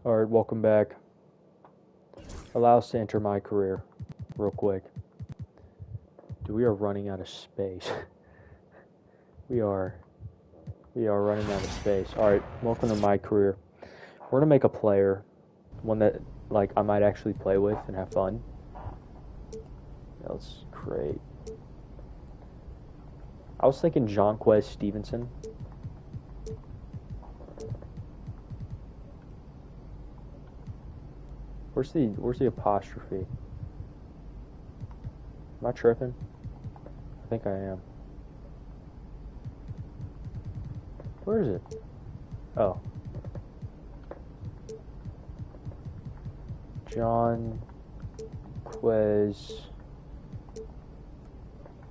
Alright, welcome back. Allow us to enter my career real quick. Dude, we are running out of space. We are running out of space. Alright, welcome to my career. We're gonna make a player. One that, like, I might actually play with and have fun. Yeah, let's create. I was thinking Jonquez Stevenson. Where's the apostrophe? Am I tripping? I think I am. Where is it? Oh. Jonquez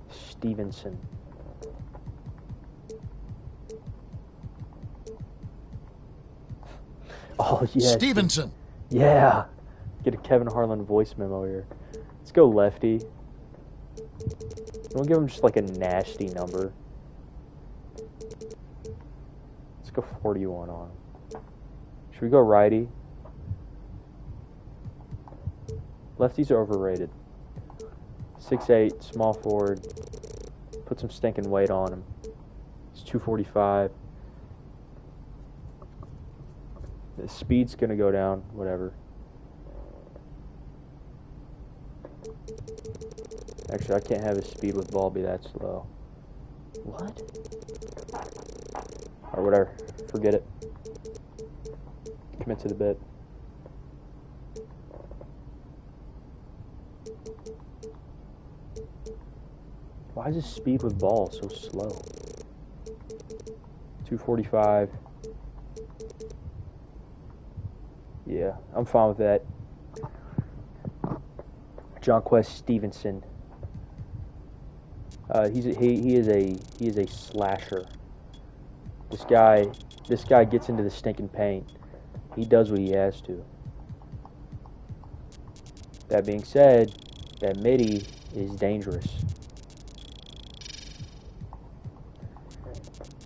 Stevenson. Oh, yeah. Stevenson. Yeah. Get a Kevin Harlan voice memo here. Let's go lefty. We'll give him just like a nasty number. Let's go 41 on him. Should we go righty? Lefties are overrated. 6'8", small forward. Put some stinking weight on him. He's 245. The speed's gonna go down, whatever. Actually, I can't have his speed with ball be that slow. What? Or whatever. Forget it. Commit to the bit. Why is his speed with ball so slow? 245. Yeah, I'm fine with that. Jonquez Stevenson. He is a slasher. This guy gets into the stinking paint. He does what he has to. That being said, that midi is dangerous.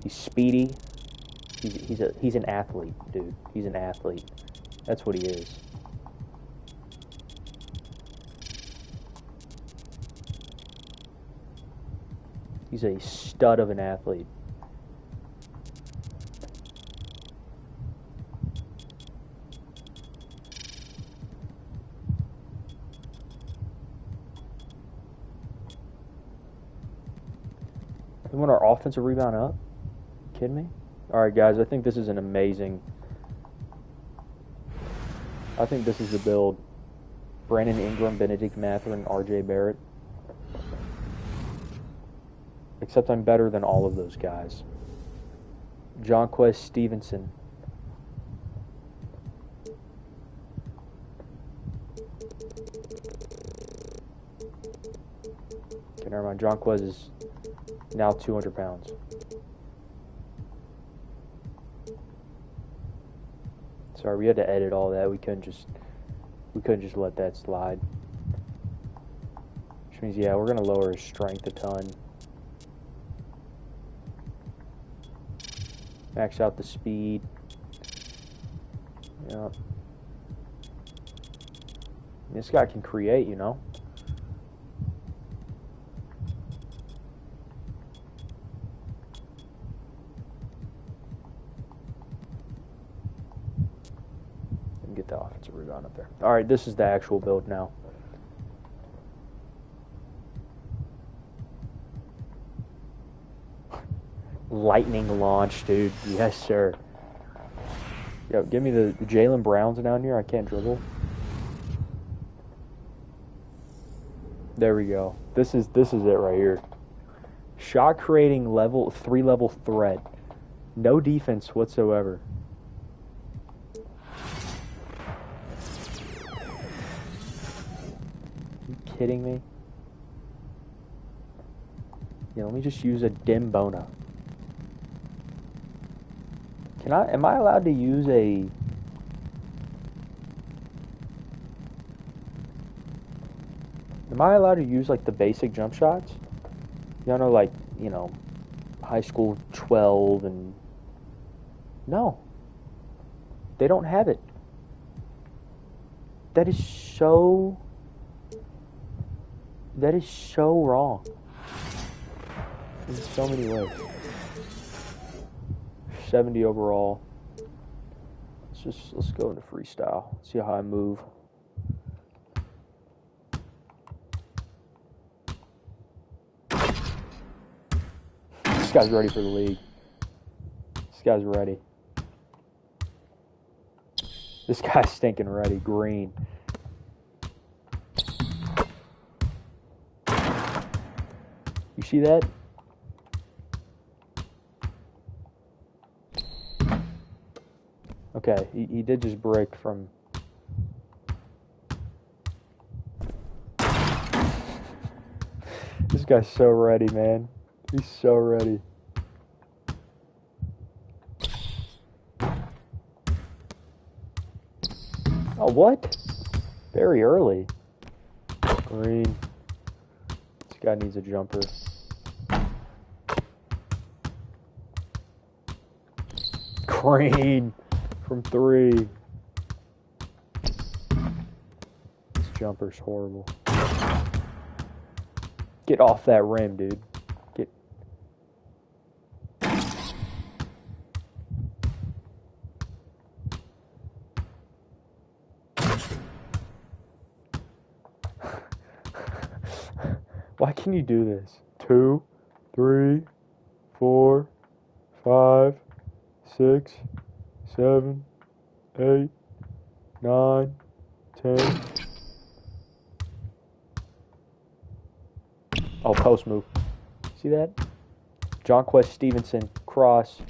He's speedy. He's an athlete, dude. He's an athlete. That's what he is. He's a stud of an athlete. You want our offensive rebound up? You kidding me? Alright, guys, I think this is an amazing... I think this is the build. Brandon Ingram, Benedict Mathurin, RJ Barrett. Except I'm better than all of those guys. Jonquez Stevenson. Okay, never mind. Jonquez is now 200 pounds. Sorry, we had to edit all that. We couldn't just let that slide. Which means, yeah, we're gonna lower his strength a ton. Max out the speed. Yep. This guy can create, you know. Get the offensive rebound up there. Alright, this is the actual build now. Lightning launch, dude. Yes, sir. Yo, give me the Jaylen Browns down here. I can't dribble. There we go. This is it right here. Shot creating level 3-level threat. No defense whatsoever. Kidding me? Yeah, let me just use a dim bona. Am I allowed to use a... Am I allowed to use, like, the basic jump shots? Y'all know, like, you know, high school 12 and... No. They don't have it. That is so wrong in so many ways. 70 overall. Let's go into freestyle. See how I move. This guy's ready for the league. This guy's ready. This guy's stinking ready. Green. You see that? Okay, he did just break from... This guy's so ready, man. He's so ready. Oh, what? Very early. Green. This guy needs a jumper. Green from 3. This jumper's horrible. Get off that rim, dude. Get. Why can you do this? 2, 3, 4, 5, 6, 7, 8, 9, 10. Oh, post move. See that? John Quest Stevenson, cross.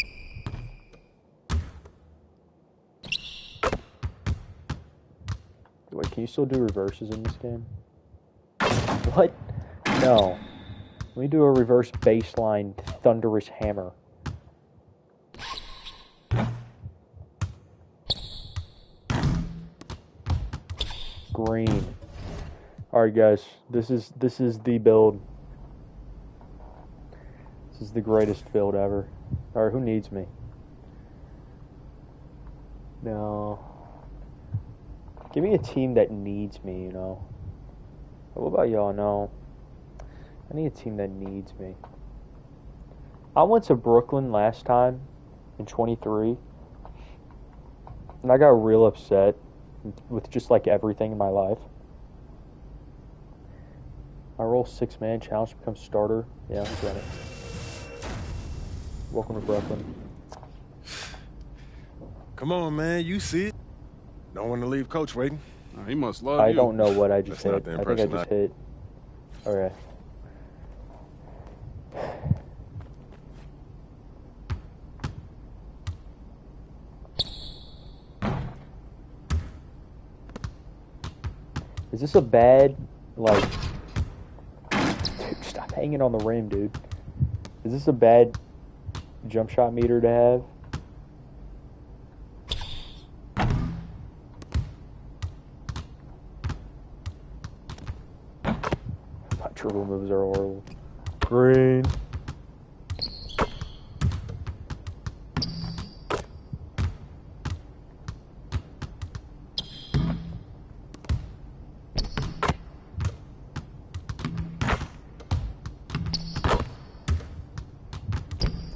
Wait, can you still do reverses in this game? What? No. Let me do a reverse baseline thunderous hammer. Green. Alright guys, this is the build. This is the greatest build ever. Alright, who needs me? No. Give me a team that needs me, you know. What about y'all? No. I need a team that needs me. I went to Brooklyn last time in 23. And I got real upset with just like everything in my life. I roll 6-man challenge to become starter. Yeah, I get it. Welcome to Brooklyn. Come on, man. You see it. Don't want to leave Coach waiting. Oh, he must love you. I don't know what I just hit. That's not the I think I impression just hit. Okay. Is this a bad, like... Dude, stop hanging on the rim, dude. Is this a bad jump shot meter to have? My dribble moves are horrible. Green.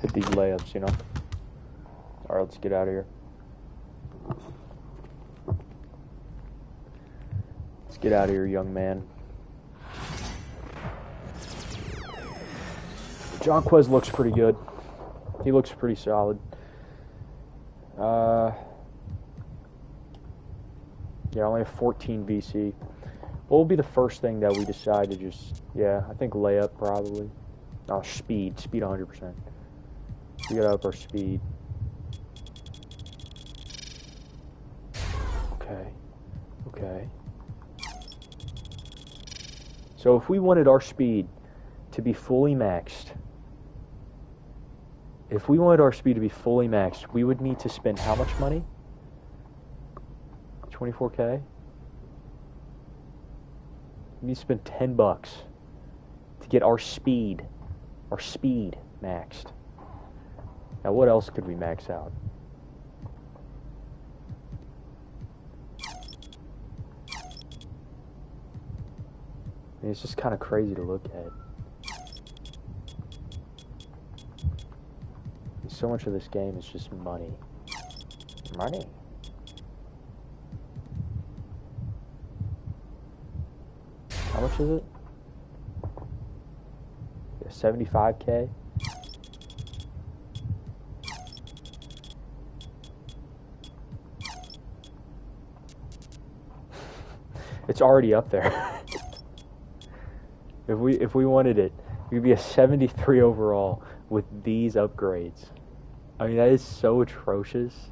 Hit these layups, you know. Alright, let's get out of here. Let's get out of here, young man. John Quez looks pretty good. He looks pretty solid. Yeah, I only have 14 VC. What will be the first thing that we decide to just... Yeah, I think layup probably. Oh, speed. Speed 100%. We gotta up our speed. Okay. Okay. So if we wanted our speed to be fully maxed... If we wanted our speed to be fully maxed, we would need to spend how much money? 24K? We need to spend $10 to get our speed maxed. Now what else could we max out? mean, it's just kind of crazy to look at. So much of this game is just money. Money. How much is it? Yeah, 75K. It's already up there. If we wanted it, we'd be a 73 overall with these upgrades. I mean, that is so atrocious.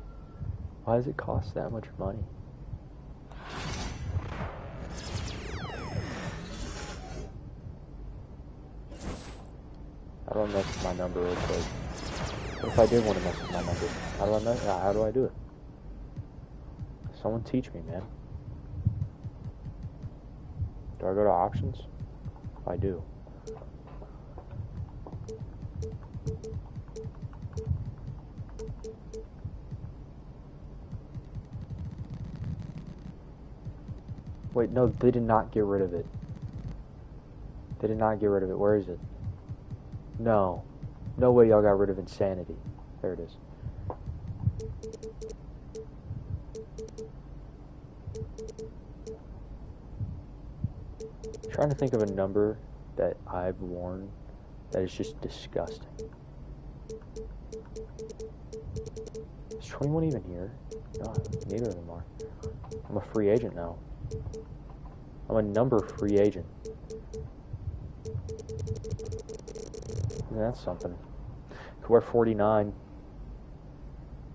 Why does it cost that much money? How do I mess with my number real quick? What if I did want to mess with my number? How do I do it? Someone teach me, man. Do I go to options? I do. Wait, no, they did not get rid of it. They did not get rid of it. Where is it? No. No way y'all got rid of insanity. There it is. I'm trying to think of a number that I've worn that is just disgusting. Is 21 even here? No, neither of them are. I'm a free agent now. I'm a number free agent. That's something. Could wear 49.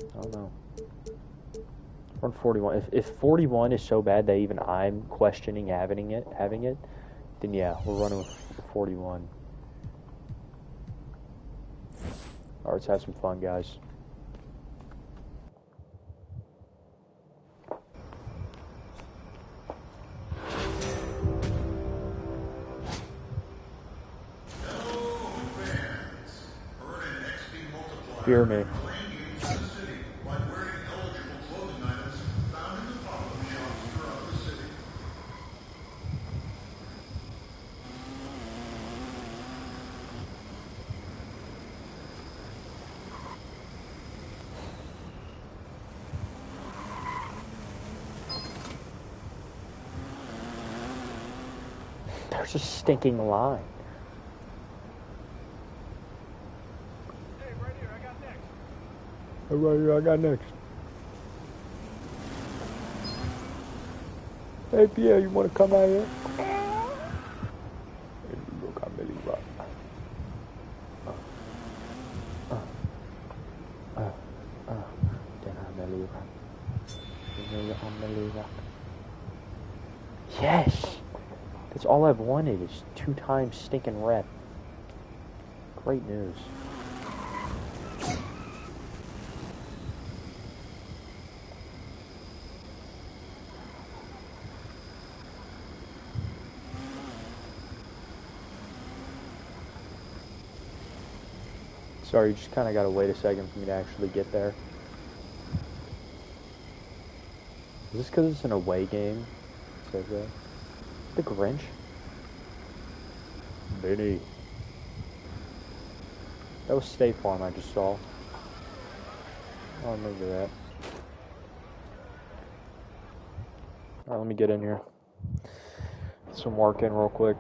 I don't know. Or 41. If 41 is so bad that even I'm questioning having it, then yeah, we're running with 41. Alright, let's have some fun, guys. Hear me. There's a stinking line. Hey, right here, I got next. Hey, right here, I got next. Hey, Pierre, you want to come out here? Look, I'm really rock. Yes! That's all I've wanted is 2 times stinking rep. Great news. Sorry, you just kind of got to wait a second for me to actually get there. Is this because it's an away game? It says that. The Grinch? Benny. That was State Farm I just saw. I remember that. Alright, let me get in here. Get some work in real quick.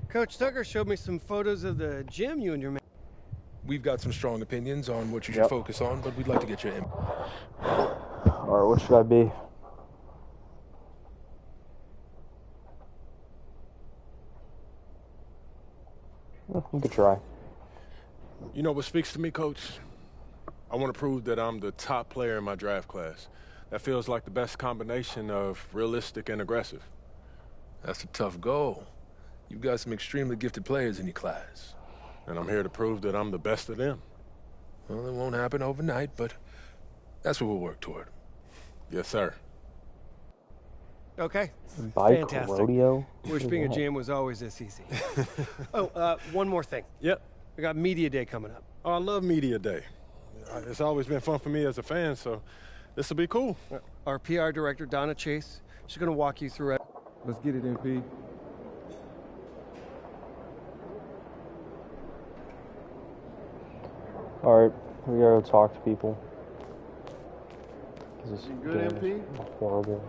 Coach Tucker showed me some photos of the gym you and your man. We've got some strong opinions on what you should focus on, but we'd like to get your input. Alright, what should I be? We could try. You know what speaks to me, Coach? I want to prove that I'm the top player in my draft class. That feels like the best combination of realistic and aggressive. That's a tough goal. You've got some extremely gifted players in your class. And I'm here to prove that I'm the best of them. Well, it won't happen overnight, but that's what we'll work toward. Yes, sir. Okay. Bike Fantastic. rodeo? Wish being a GM was always this easy. One more thing. Yep. We got Media Day coming up. Oh, I love Media Day. It's always been fun for me as a fan, so this will be cool. Our PR director, Donna Chase, she's going to walk you through it. Let's get it, MP. Alright, we gotta talk to people. This You good, game is horrible.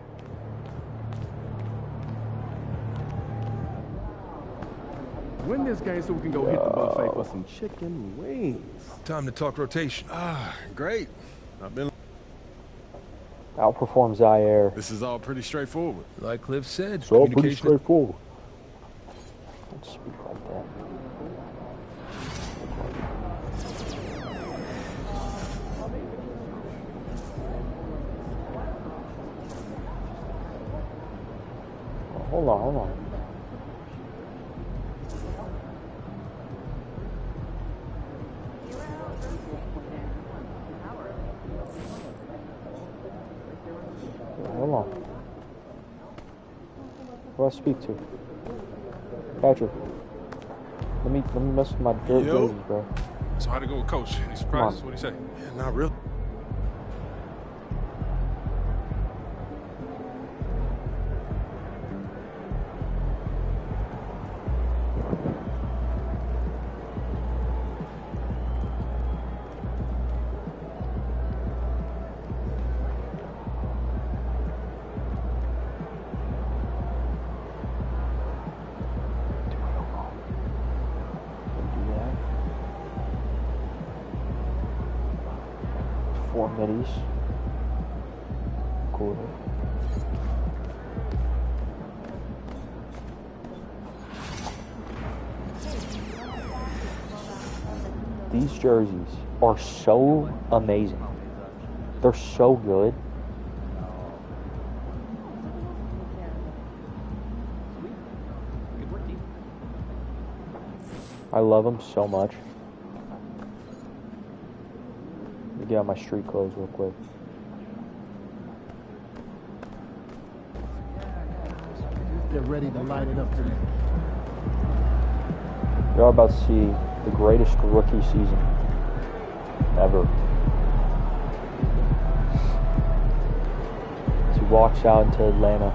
Win this game so we can go hit the buffet for some chicken wings. Time to talk rotation. Great. I've been. Outperforms Zaire. This is all pretty straightforward. Like Cliff said, It's all pretty communication. straightforward. Don't speak like that. Hold on, hold on. Hold on. Who do I speak to? Patrick. Let me mess with my dirt Yo. jerseys, bro. So how'd it go with Coach? Any surprises? What'd he say? Yeah, not really. Do that. 4 middies. Cool. These jerseys are so amazing. They're so good. I love them so much. Let me get out my street clothes real quick. Get ready to light it up today. You're about to see the greatest rookie season ever. As he walks out into Atlanta.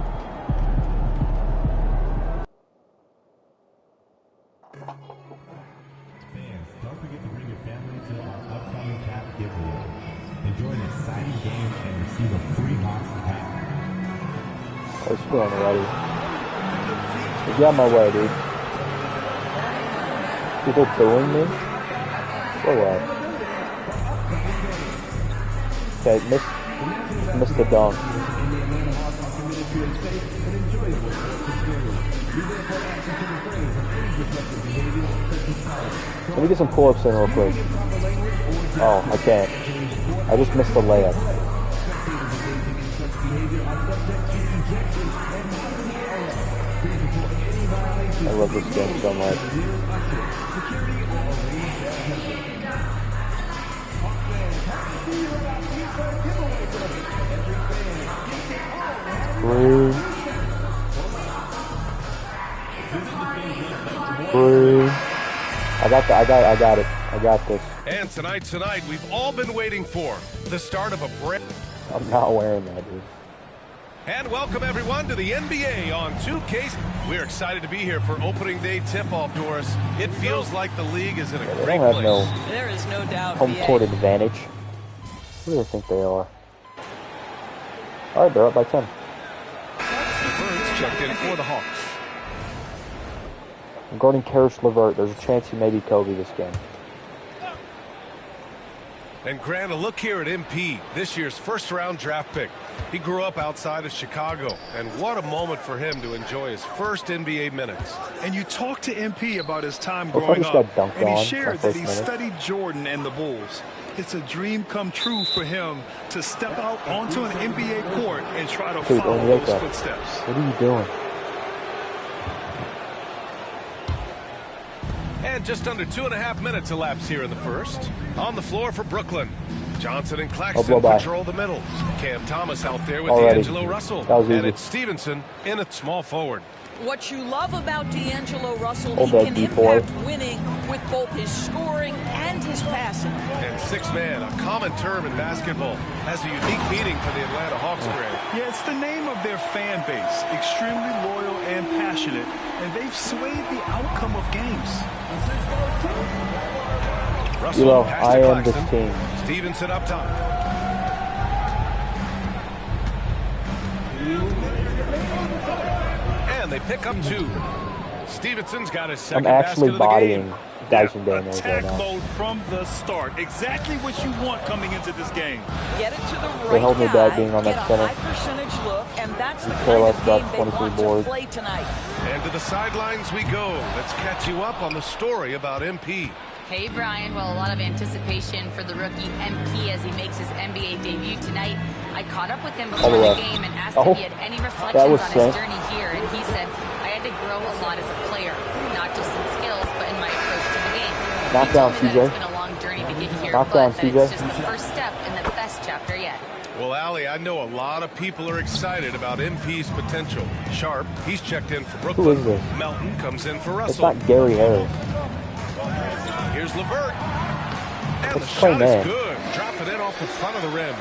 Fans, don't forget to bring your family to our upcoming cap giveaway. Enjoy an exciting game and receive a free Hawks cap. I was feeling ready. Get out of my way, dude. People booing me? Go away. Okay, missed the dunk. Let me get some pull-ups in real quick. Oh, I can't. I just missed the layup. I love this game so much. Breathe. I got this. And tonight, we've all been waiting for the start of a brand. I'm not wearing that, dude. And welcome everyone to the NBA on 2K. We're excited to be here for opening day tip-off, Doris. It feels like the league is in a They great don't have place. no There is no doubt. home court advantage. Who do they think they are? Alright, they're up by 10. Birds checked in for the Hawks. I'm guarding Karis LeVert. There's a chance he may be Kobe this game. And Grant, a look here at MP, this year's first-round draft pick. He grew up outside of Chicago, and what a moment for him to enjoy his first NBA minutes. And you talked to MP about his time What if I growing just up, got dunked and he on shared my that first he minute? studied Jordan and the Bulls. It's a dream come true for him to step out onto an NBA court and try to Dude, follow Onyeka, those footsteps. what are you doing? And just under 2.5 minutes elapsed here in the first. On the floor for Brooklyn. Johnson and Claxton blow by. control the middle. Cam Thomas out there with Alrighty. D'Angelo Russell. That was And easy. it's Stevenson in at small forward. What you love about D'Angelo Russell, Hold he that can D-boy. impact winning with both his scoring and his passing. And six-man, a common term in basketball, has a unique meaning for the Atlanta Hawks, Grant. Yeah, it's the name of their fan base, extremely loyal and passionate, and they've swayed the outcome of games. Russell, I am this team. Stevenson up top. And they pick up 2. Stevenson's got his second basket of the game. I'm actually bodying Dyson Daniels right now. Attack mode from the start. Exactly what you want coming into this game. Get it to the right They held me back being on get that a center. high percentage look, and that's the Care kind less of game about they 23 want to boards. play tonight. And to the sidelines we go. Let's catch you up on the story about MP. Hey, Brian. Well, a lot of anticipation for the rookie MP as he makes his NBA debut tonight. I caught up with him before the game and asked if he had any reflections on his journey here, and he said, I had to grow a lot as a player, not just in skills, but in my approach to the game. Knock down, CJ. It's been a long journey to get here, Knock but down, that CJ. it's just the first step in the best chapter yet. Well, Allie, I know a lot of people are excited about MP's potential. Sharp, he's checked in for Brooklyn. Who is this? Melton comes in for It's Russell. not Gary Harris. Here's LeVert. And the Let's shot play is man. good. Drop it in off the front of the rim.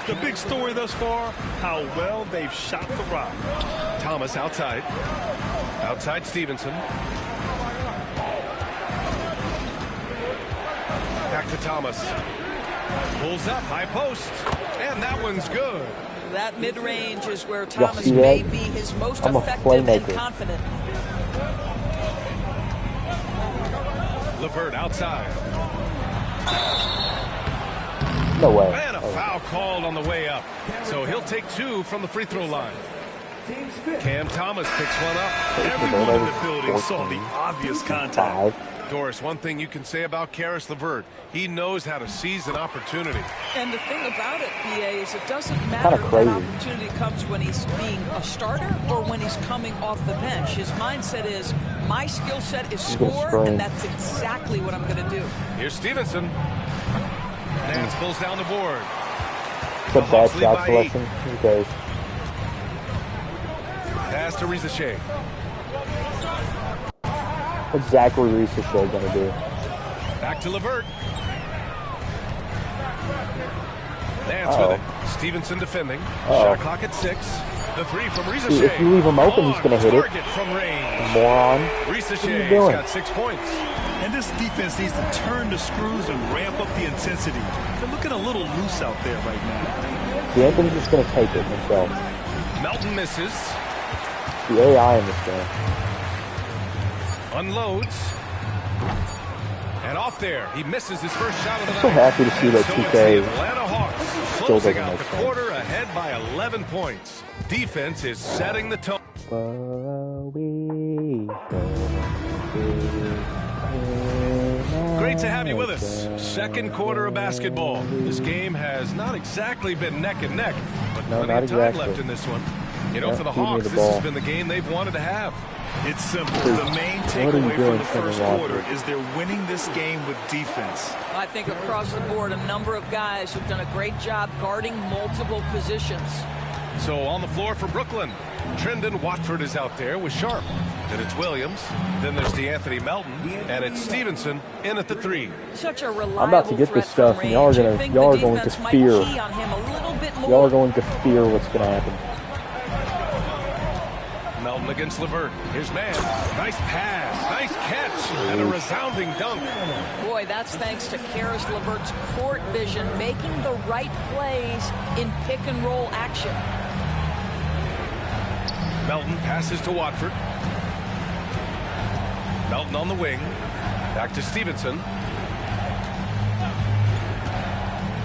The big story thus far, how well they've shot the rock. Thomas outside. Outside Stevenson. Back to Thomas. Pulls up, high post. And that one's good. That mid-range is where Y'all Thomas see may that? be his most I'm a effective and playmaker. confident. LeVert outside. No way. And a foul called on the way up. So he'll take 2 from the free throw line. Cam Thomas picks one up. Everyone in the building saw the obvious contact. Doris, one thing you can say about Karis LeVert, he knows how to seize an opportunity. And the thing about it, BA, is it doesn't matter if that opportunity comes when he's being a starter or when he's coming off the bench. His mindset is, my skill set is score, and that's exactly what I'm going to do. Here's Stevenson. Nance pulls down the board. It's a bad shot selection. Who cares? Pass to Rizachet. What's Zachary Rizachet going to do? Back to LeVert. Nance with it. Stevenson defending. Shot clock at 6. The 3 from Rizachet. If you leave him open, he's going to hit it. From range. Moron. Rizachet's got 6 points. And this defense needs to turn the screws and ramp up the intensity. They're looking a little loose out there right now. The Anthony's just going to take it himself. Melton misses. The AI in this game. Unloads. And off there. He misses his first shot of the night. I'm so happy to see that 2K Atlanta Hawks still doesn't closing out make the sense. quarter ahead by 11 points. Defense is setting the tone. Great to have you with us. Second quarter of basketball. This game has not exactly been neck and neck, but plenty of time left in this one. You know, for the Hawks, this has been the game they've wanted to have. It's simple. The main takeaway from the first quarter is they're winning this game with defense. I think across the board, a number of guys have done a great job guarding multiple positions. So on the floor for Brooklyn, Trendon Watford is out there with Sharp. Then it's Williams. Then there's DeAnthony Melton. And it's Stevenson in at the 3. Such a reliable I'm about to get this stuff, and y'all are going to fear. Y'all are going to fear what's going to happen. Melton against LeVert. Here's Mann. Nice pass. Nice catch. And a resounding dunk. Boy, that's thanks to Karis LeVert's court vision, making the right plays in pick-and-roll action. Melton passes to Watford. Melton on the wing. Back to Stevenson.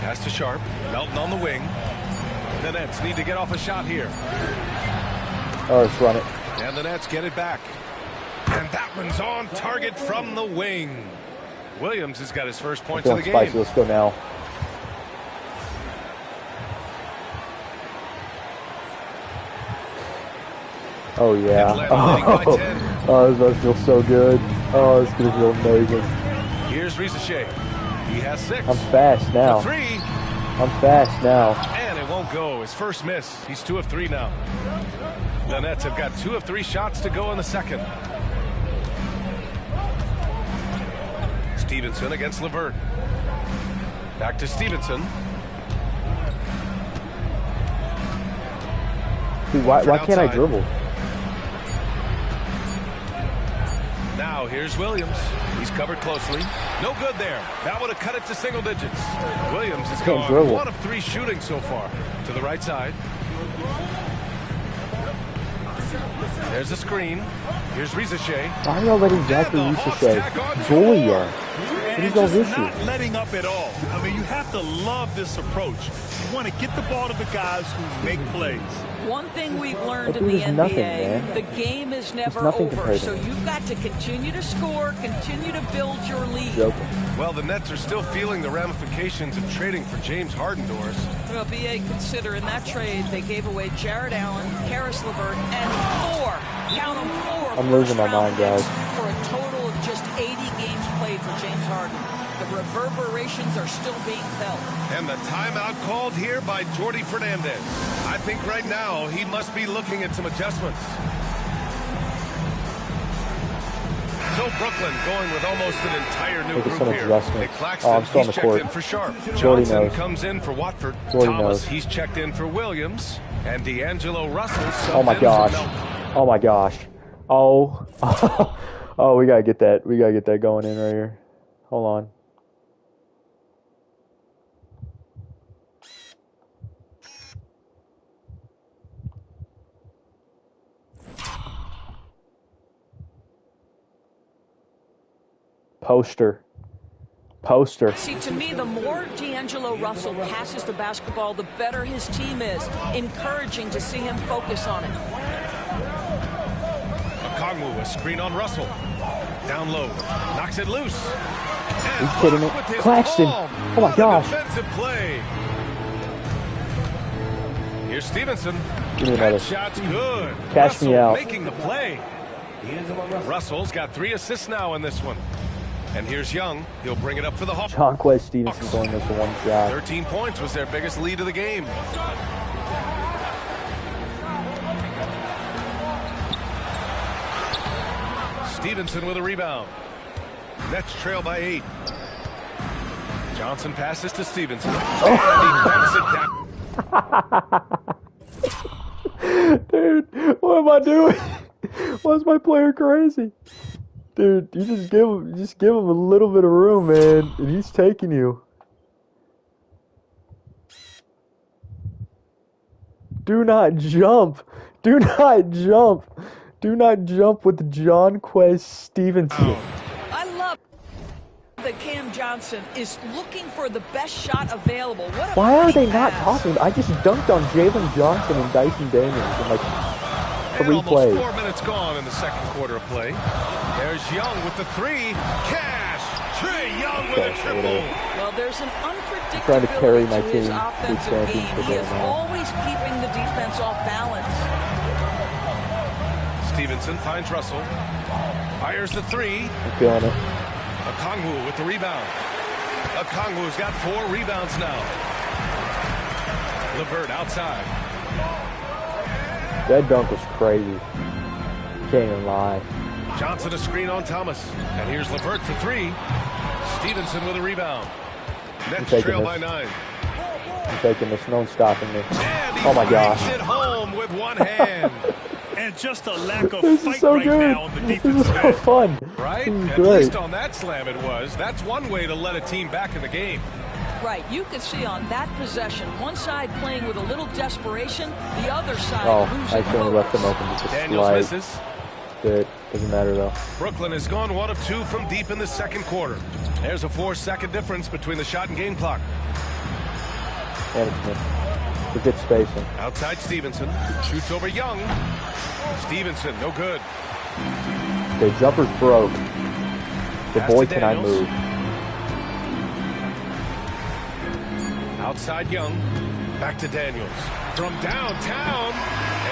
Pass to Sharp. Melton on the wing. The Nets need to get off a shot here. Oh, let's run it. And the Nets get it back. And that one's on target from the wing. Williams has got his first points of the game. Spicy. Let's go now. Oh, yeah. Oh, this must feel so good. Oh, it's going to feel amazing. Here's Rizachet. He has 6. I'm fast now. The 3. I'm fast now. And it won't go. His first miss. He's 2 of 3 now. The Nets have got 2 of 3 shots to go in the second. Stevenson against LeVert. Back to Stevenson. Dude, why can't I dribble? Now Now here's Williams. He's covered closely. No good there. That would have cut it to single digits. Williams has gone 1 of 3 shooting so far. To the right side. There's a screen. Here's Rizashea. Why are you letting exactly Rizashea bully you? And just not letting up at all. I mean, you have to love this approach. You want to get the ball to the guys who make plays. One thing we've learned in the NBA, the game is never over. So you've got to continue to score, continue to build your lead. Well, the Nets are still feeling the ramifications of trading for James Harden, Doris. Well, BA, consider in that trade, they gave away Jared Allen, Karis LeVert, and 4, count them 4. I'm losing my mind, guys. For a total of just 80 games played for James Harden. The reverberations are still being felt. And the timeout called here by Jordi Fernandez. I think right now he must be looking at some adjustments. So Brooklyn going with almost an entire new group here. Nick Claxton, he's checked in for Sharp. Johnson comes in for Watford. Thomas, he's checked in for Williams. And D'Angelo Russell. Oh my gosh. Oh my gosh. Oh. Oh, we gotta get that. We gotta get that going in right here. Hold on. Poster. See, to me, the more D'Angelo Russell passes the basketball, the better his team is. Encouraging to see him focus on it. Okongwu, a screen on Russell. Down low. Knocks it loose. Are you kidding me? Claxton. Oh my gosh. Defensive play. Here's Stevenson. Give me another. Shot's good. Cash me out. Making the play. Russell's got 3 assists now in this one. And here's Young. He'll bring it up for the Hawks. Jonquez Stevenson going there for 1 shot. 13 points was their biggest lead of the game. Stevenson with a rebound. Nets trail by 8. Johnson passes to Stevenson. And he dumps it down. Dude, what am I doing? Why is my player crazy? Dude, you just give him a little bit of room, man, and he's taking you. Do not jump. Do not jump. Do not jump with Jonquez Stevenson. I love that Cam Johnson is looking for the best shot available. Why are they not talking? I just dunked on Jalen Johnson and Dyson Daniels in like 3 plays. Almost 4 minutes gone in the second quarter of play. There's Young with the 3. Cash. Trae Young with a triple. Well, there's an unpredictability trying to carry my to his team offensive game. He is always keeping the defense off balance. Stevenson finds Russell. Fires the 3. I'm feeling it. Okongwu with the rebound. Okongwu's got 4 rebounds now. LeVert outside. That dunk was crazy. Can't even lie. Johnson a screen on Thomas. And here's LeVert for 3. Stevenson with a rebound. Nets trail by 9. I'm taking this. No one's stopping me. Oh my gosh. It home with one hand. And just a lack of this fight is so right good. now on the defensive This is so fun. Right? At great. least on that slam it was. That's one way to let a team back in the game. Right, you could see on that possession, one side playing with a little desperation, the other side losing I shouldn't have left them open. Just a Daniels slide. misses. Good. Doesn't matter though. Brooklyn has gone 1 of 2 from deep in the second quarter. There's a 4-second difference between the shot and game clock. Management. For good spacing. Outside Stevenson. Shoots over Young. Stevenson, no good. The jumper's broke. The Pass boy to cannot Daniels. move. Outside Young. Back to Daniels. From downtown.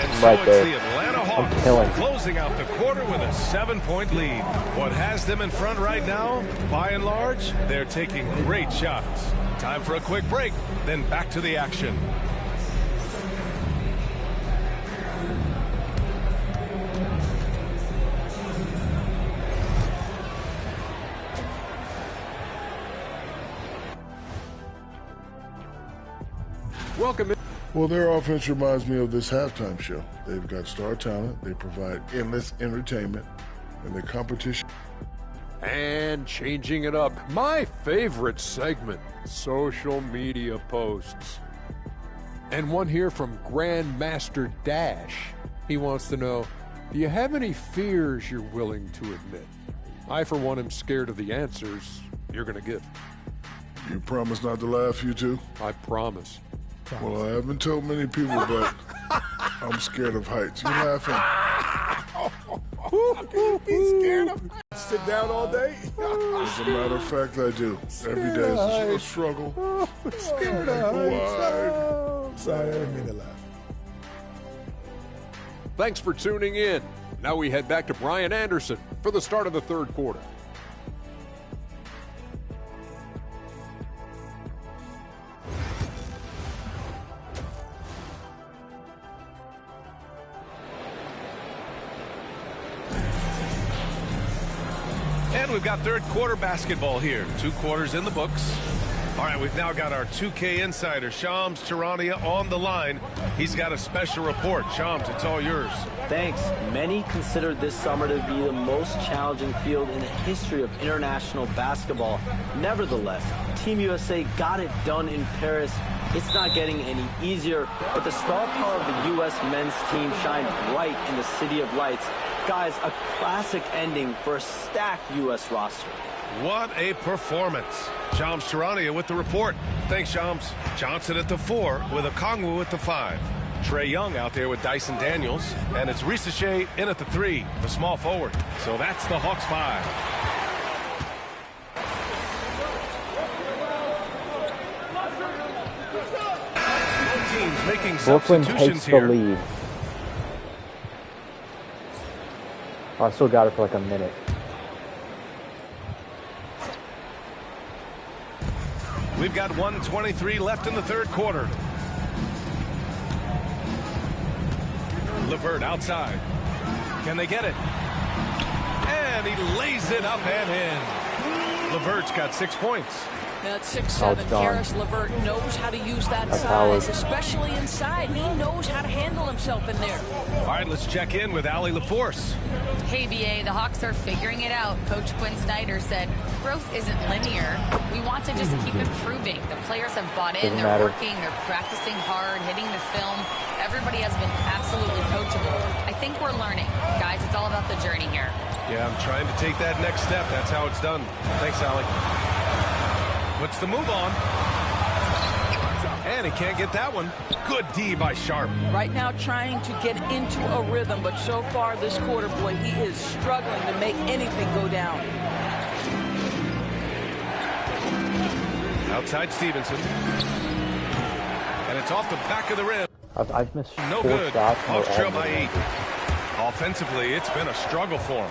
And so Right it's there. the Atlanta I'm killing. Hawks closing out the quarter with a 7-point lead. What has them in front right now, by and large, they're taking great shots. Time for a quick break, then back to the action. Welcome. Well, their offense reminds me of this halftime show. They've got star talent. They provide endless entertainment. and the competition. And changing it up, my favorite segment, social media posts. And one here from Grandmaster Dash. He wants to know, do you have any fears you're willing to admit? I, for one, am scared of the answers you're going to give. You promise not to laugh, you two? I promise. Well, I haven't told many people, but I'm scared of heights. You laughing? He's scared of heights. Sit down all day? As a matter of fact, I do. Every day is a struggle. Scared of heights. Sorry, I didn't mean to laugh. Thanks for tuning in. Now we head back to Brian Anderson for the start of the third quarter. And we've got third quarter basketball here. 2 quarters in the books. All right, we've now got our 2K insider, Shams Charania, on the line. He's got a special report. Shams, it's all yours. Thanks. Many consider this summer to be the most challenging field in the history of international basketball. Nevertheless, Team USA got it done in Paris. It's not getting any easier, but the star power of the U.S. men's team shined bright in the City of Lights. Guys, a classic ending for a stacked U.S. roster. What a performance. Shams Charania with the report. Thanks, Shams. Johnson at the 4 with Okongwu at the 5. Trey Young out there with Dyson Daniels. And it's Risa Shea in at the 3, the small forward. So that's the Hawks 5. Teams making Brooklyn substitutions takes here. the lead. Oh, I still got it for like a minute. We've got 1:23 left in the third quarter. LeVert outside. Can they get it? And he lays it up and in. LeVert's got 6 points. That's 6'7". Karis LeVert knows how to use that size, especially inside. He knows how to handle himself in there. All right, let's check in with Allie LaForce. Hey, BA, the Hawks are figuring it out. Coach Quinn Snyder said, growth isn't linear. We want to just keep improving. The players have bought in. They're working. They're practicing hard, hitting the film. Everybody has been absolutely coachable. I think we're learning. Guys, it's all about the journey here. Yeah, I'm trying to take that next step. That's how it's done. Thanks, Allie. Puts the move on. And he can't get that one. Good D by Sharp. Right now trying to get into a rhythm, but so far this quarter, boy, he is struggling to make anything go down. Outside Stevenson. And it's off the back of the rim. I've missed no 4 good. shots. Hawks trail by 8. Offensively, it's been a struggle for him.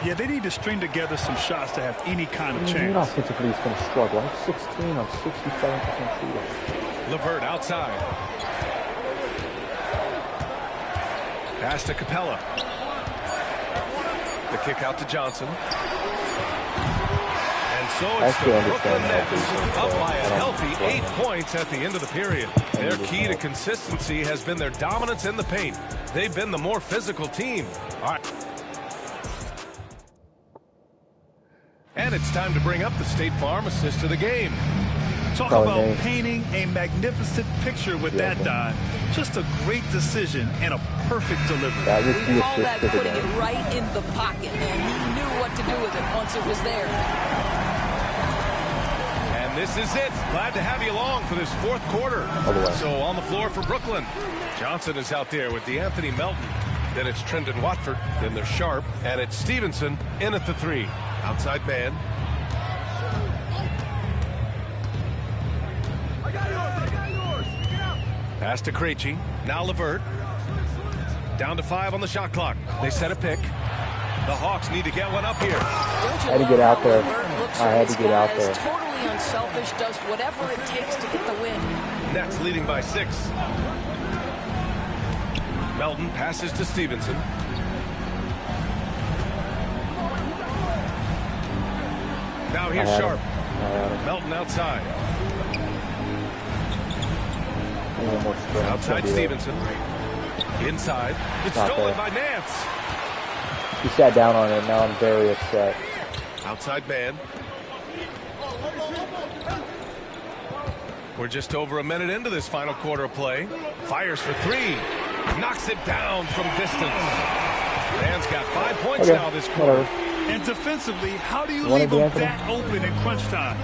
Yeah, they need to string together some shots to have any kind of chance. Offensively, he's going to struggle. I'm 16 on 67% shooting. LeVert outside. Pass to Capella. The kick out to Johnson. And so it's the Brooklyn Nets up by a healthy 8 points at the end of the period. Their key to consistency has been their dominance in the paint. They've been the more physical team. All right. And it's time to bring up the State Farm assist of the game. Talk about painting a magnificent picture with that dive. Just a great decision and a perfect delivery. We call that putting it right in the pocket, and he knew what to do with it once it was there. And this is it. Glad to have you along for this fourth quarter. So on the floor for Brooklyn, Johnson is out there with DeAnthony Melton. Then it's Trendon Watford. Then there's Sharp. And it's Stevenson in at the 3. Outside man. Pass to Krejci. Now LeVert. Down to 5 on the shot clock. They set a pick. The Hawks need to get one up here. I had to get out there. I had to get out there. Totally unselfish, does whatever it takes to get the win. Nets leading by 6. Melton passes to Stevenson. Now here's Sharp. Melton outside. Outside Stevenson. Inside. It's stolen by Nance. He sat down on it. Now I'm very upset. Outside man. We're just over a minute into this final quarter of play. Fires for three. Knocks it down from distance. Man's got 5 points now this quarter. And defensively, how do you leave them that open in crunch time?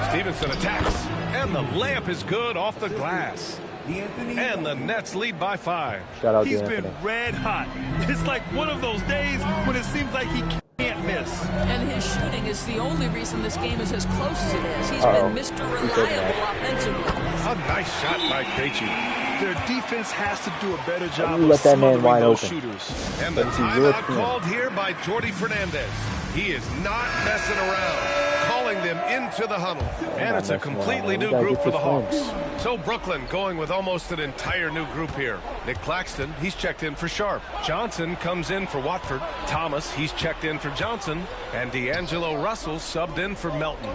Stevenson attacks. And the layup is good off the glass. And the Nets lead by 5. Shout out He's been red hot. It's like one of those days when it seems like he can't miss. And his shooting is the only reason this game is as close as it is. He's been Mr. Reliable offensively. A nice shot by Krejci. Their defense has to do a better job of let that man wide open. And the timeout called here by Jordi Fernandez. He is not messing around, calling them into the huddle. And it's a completely new group for the Hawks. So Brooklyn going with almost an entire new group here. Nick Claxton, he's checked in for Sharp. Johnson comes in for Watford. Thomas, he's checked in for Johnson. And D'Angelo Russell subbed in for Melton.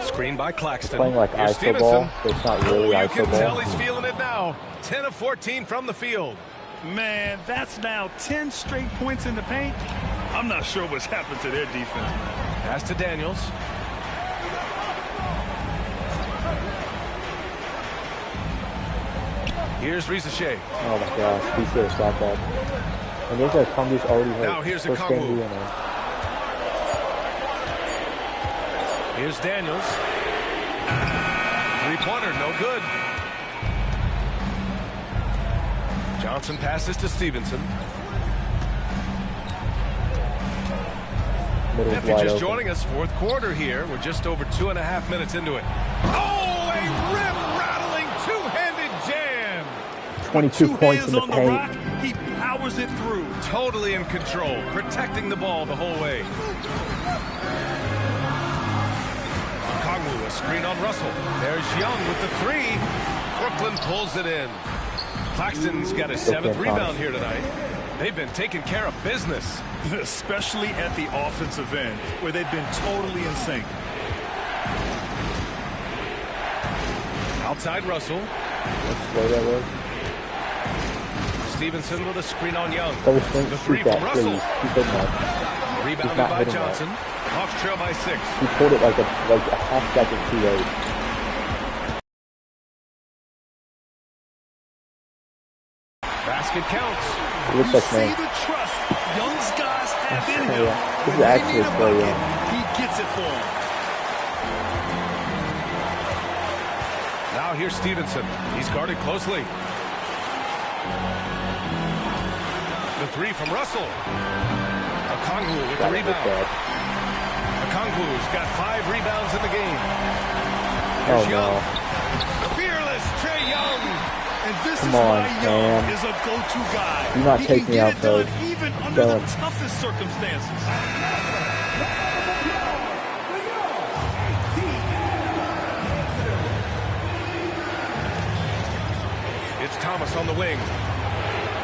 Screen by Claxton. Playing like iso ball, but it's not really iso ball. You can tell he's feeling it now. 10 of 14 from the field. Man, that's now 10 straight points in the paint. I'm not sure what's happened to their defense. Pass to Daniels. Here's Rizachet. Oh my gosh, he should have stopped that. And there's a Congu's already hurt. Now here's a Kongu. Here's Daniels. Three-pointer, no good. Johnson passes to Stevenson. If you're just joining us, fourth quarter here. We're just over 2.5 minutes into it. Oh, a rim-rattling two-handed jam. 22 points in the paint. Rock, he powers it through. Totally in control, protecting the ball the whole way. Kongu, a screen on Russell. There's Young with the three. Brooklyn pulls it in. Claxton's got his 7th rebound here tonight. They've been taking care of business. Especially at the offensive end, where they've been totally in sync. Outside Russell. Stevenson with a screen on Young. The three from Russell. Rebounded by Johnson. Hawks trail by 6. He pulled it like a half second too late. Basket counts. It looks like man. The trust Young's guys have in him. This is actually a play. He gets it for him. Now here's Stevenson. He's guarded closely. The three from Russell. Okongwu with the rebound. Okongwu's got 5 rebounds in the game. Here's Young. Fearless Trae Young. And this Come is on, why Young man. is a go-to guy. Do not take me out, coach. Even under the toughest circumstances. It's Thomas on the wing.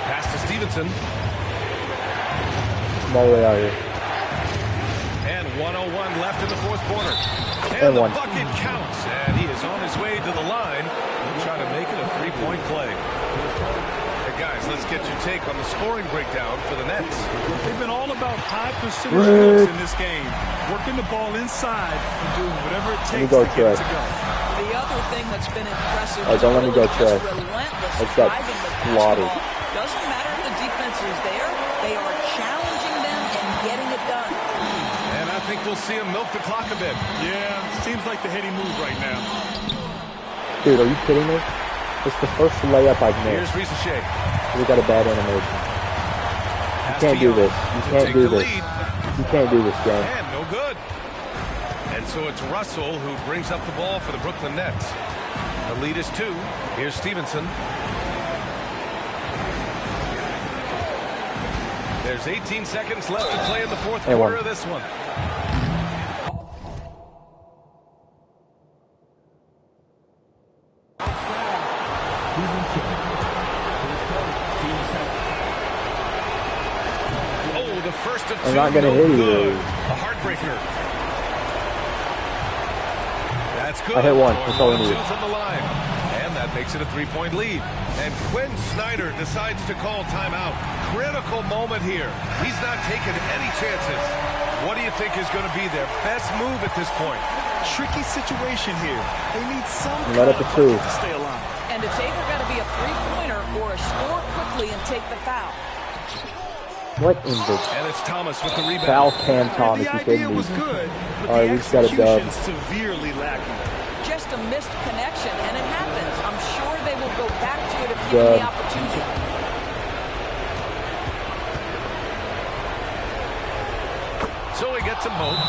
Pass to Stevenson. I'm all the way out here. And 1:01 left in the fourth quarter. And the bucket counts. And he is on his way to the line. He'll try to make it a 3-point play. Hey guys, let's get your take on the scoring breakdown for the Nets. They've been all about high percentage looks in this game. Working the ball inside and doing whatever it takes to get it to go. The other thing that's been impressive is don't let me go, Trey. That's that slaughtered. Doesn't matter if the defense is there. They are challenging them and getting it done. And I think we'll see him milk the clock a bit. Yeah, seems like the heady move right now. Dude, are you kidding me? It's the first layup I've made. Here's Rizachet. We got a bad animation. You can't do this. You can't do this. You can't do this, game. And no good. And so it's Russell who brings up the ball for the Brooklyn Nets. The lead is 2. Here's Stevenson. There's 18 seconds left to play in the fourth quarter of this one. Oh, the first of 2. I'm not going to hit you. A heartbreaker. That's good. I hit one. That's all I need. 2 from the line. And the that makes it a 3-point lead. And Quinn Snyder decides to call timeout. Critical moment here. He's not taking any chances. What do you think is going to be their best move at this point? Tricky situation here. They need some let up the two to stay alive. And it's either got to be a three-pointer or a score quickly and take the foul. What in the... And it's Thomas with the rebound. Foul Cam Thomas, you kidding me? Alright, we just got a dub. Severely lacking. Just a missed connection, and it happens. I'm sure they will go back to it if given the opportunity. So he gets them both,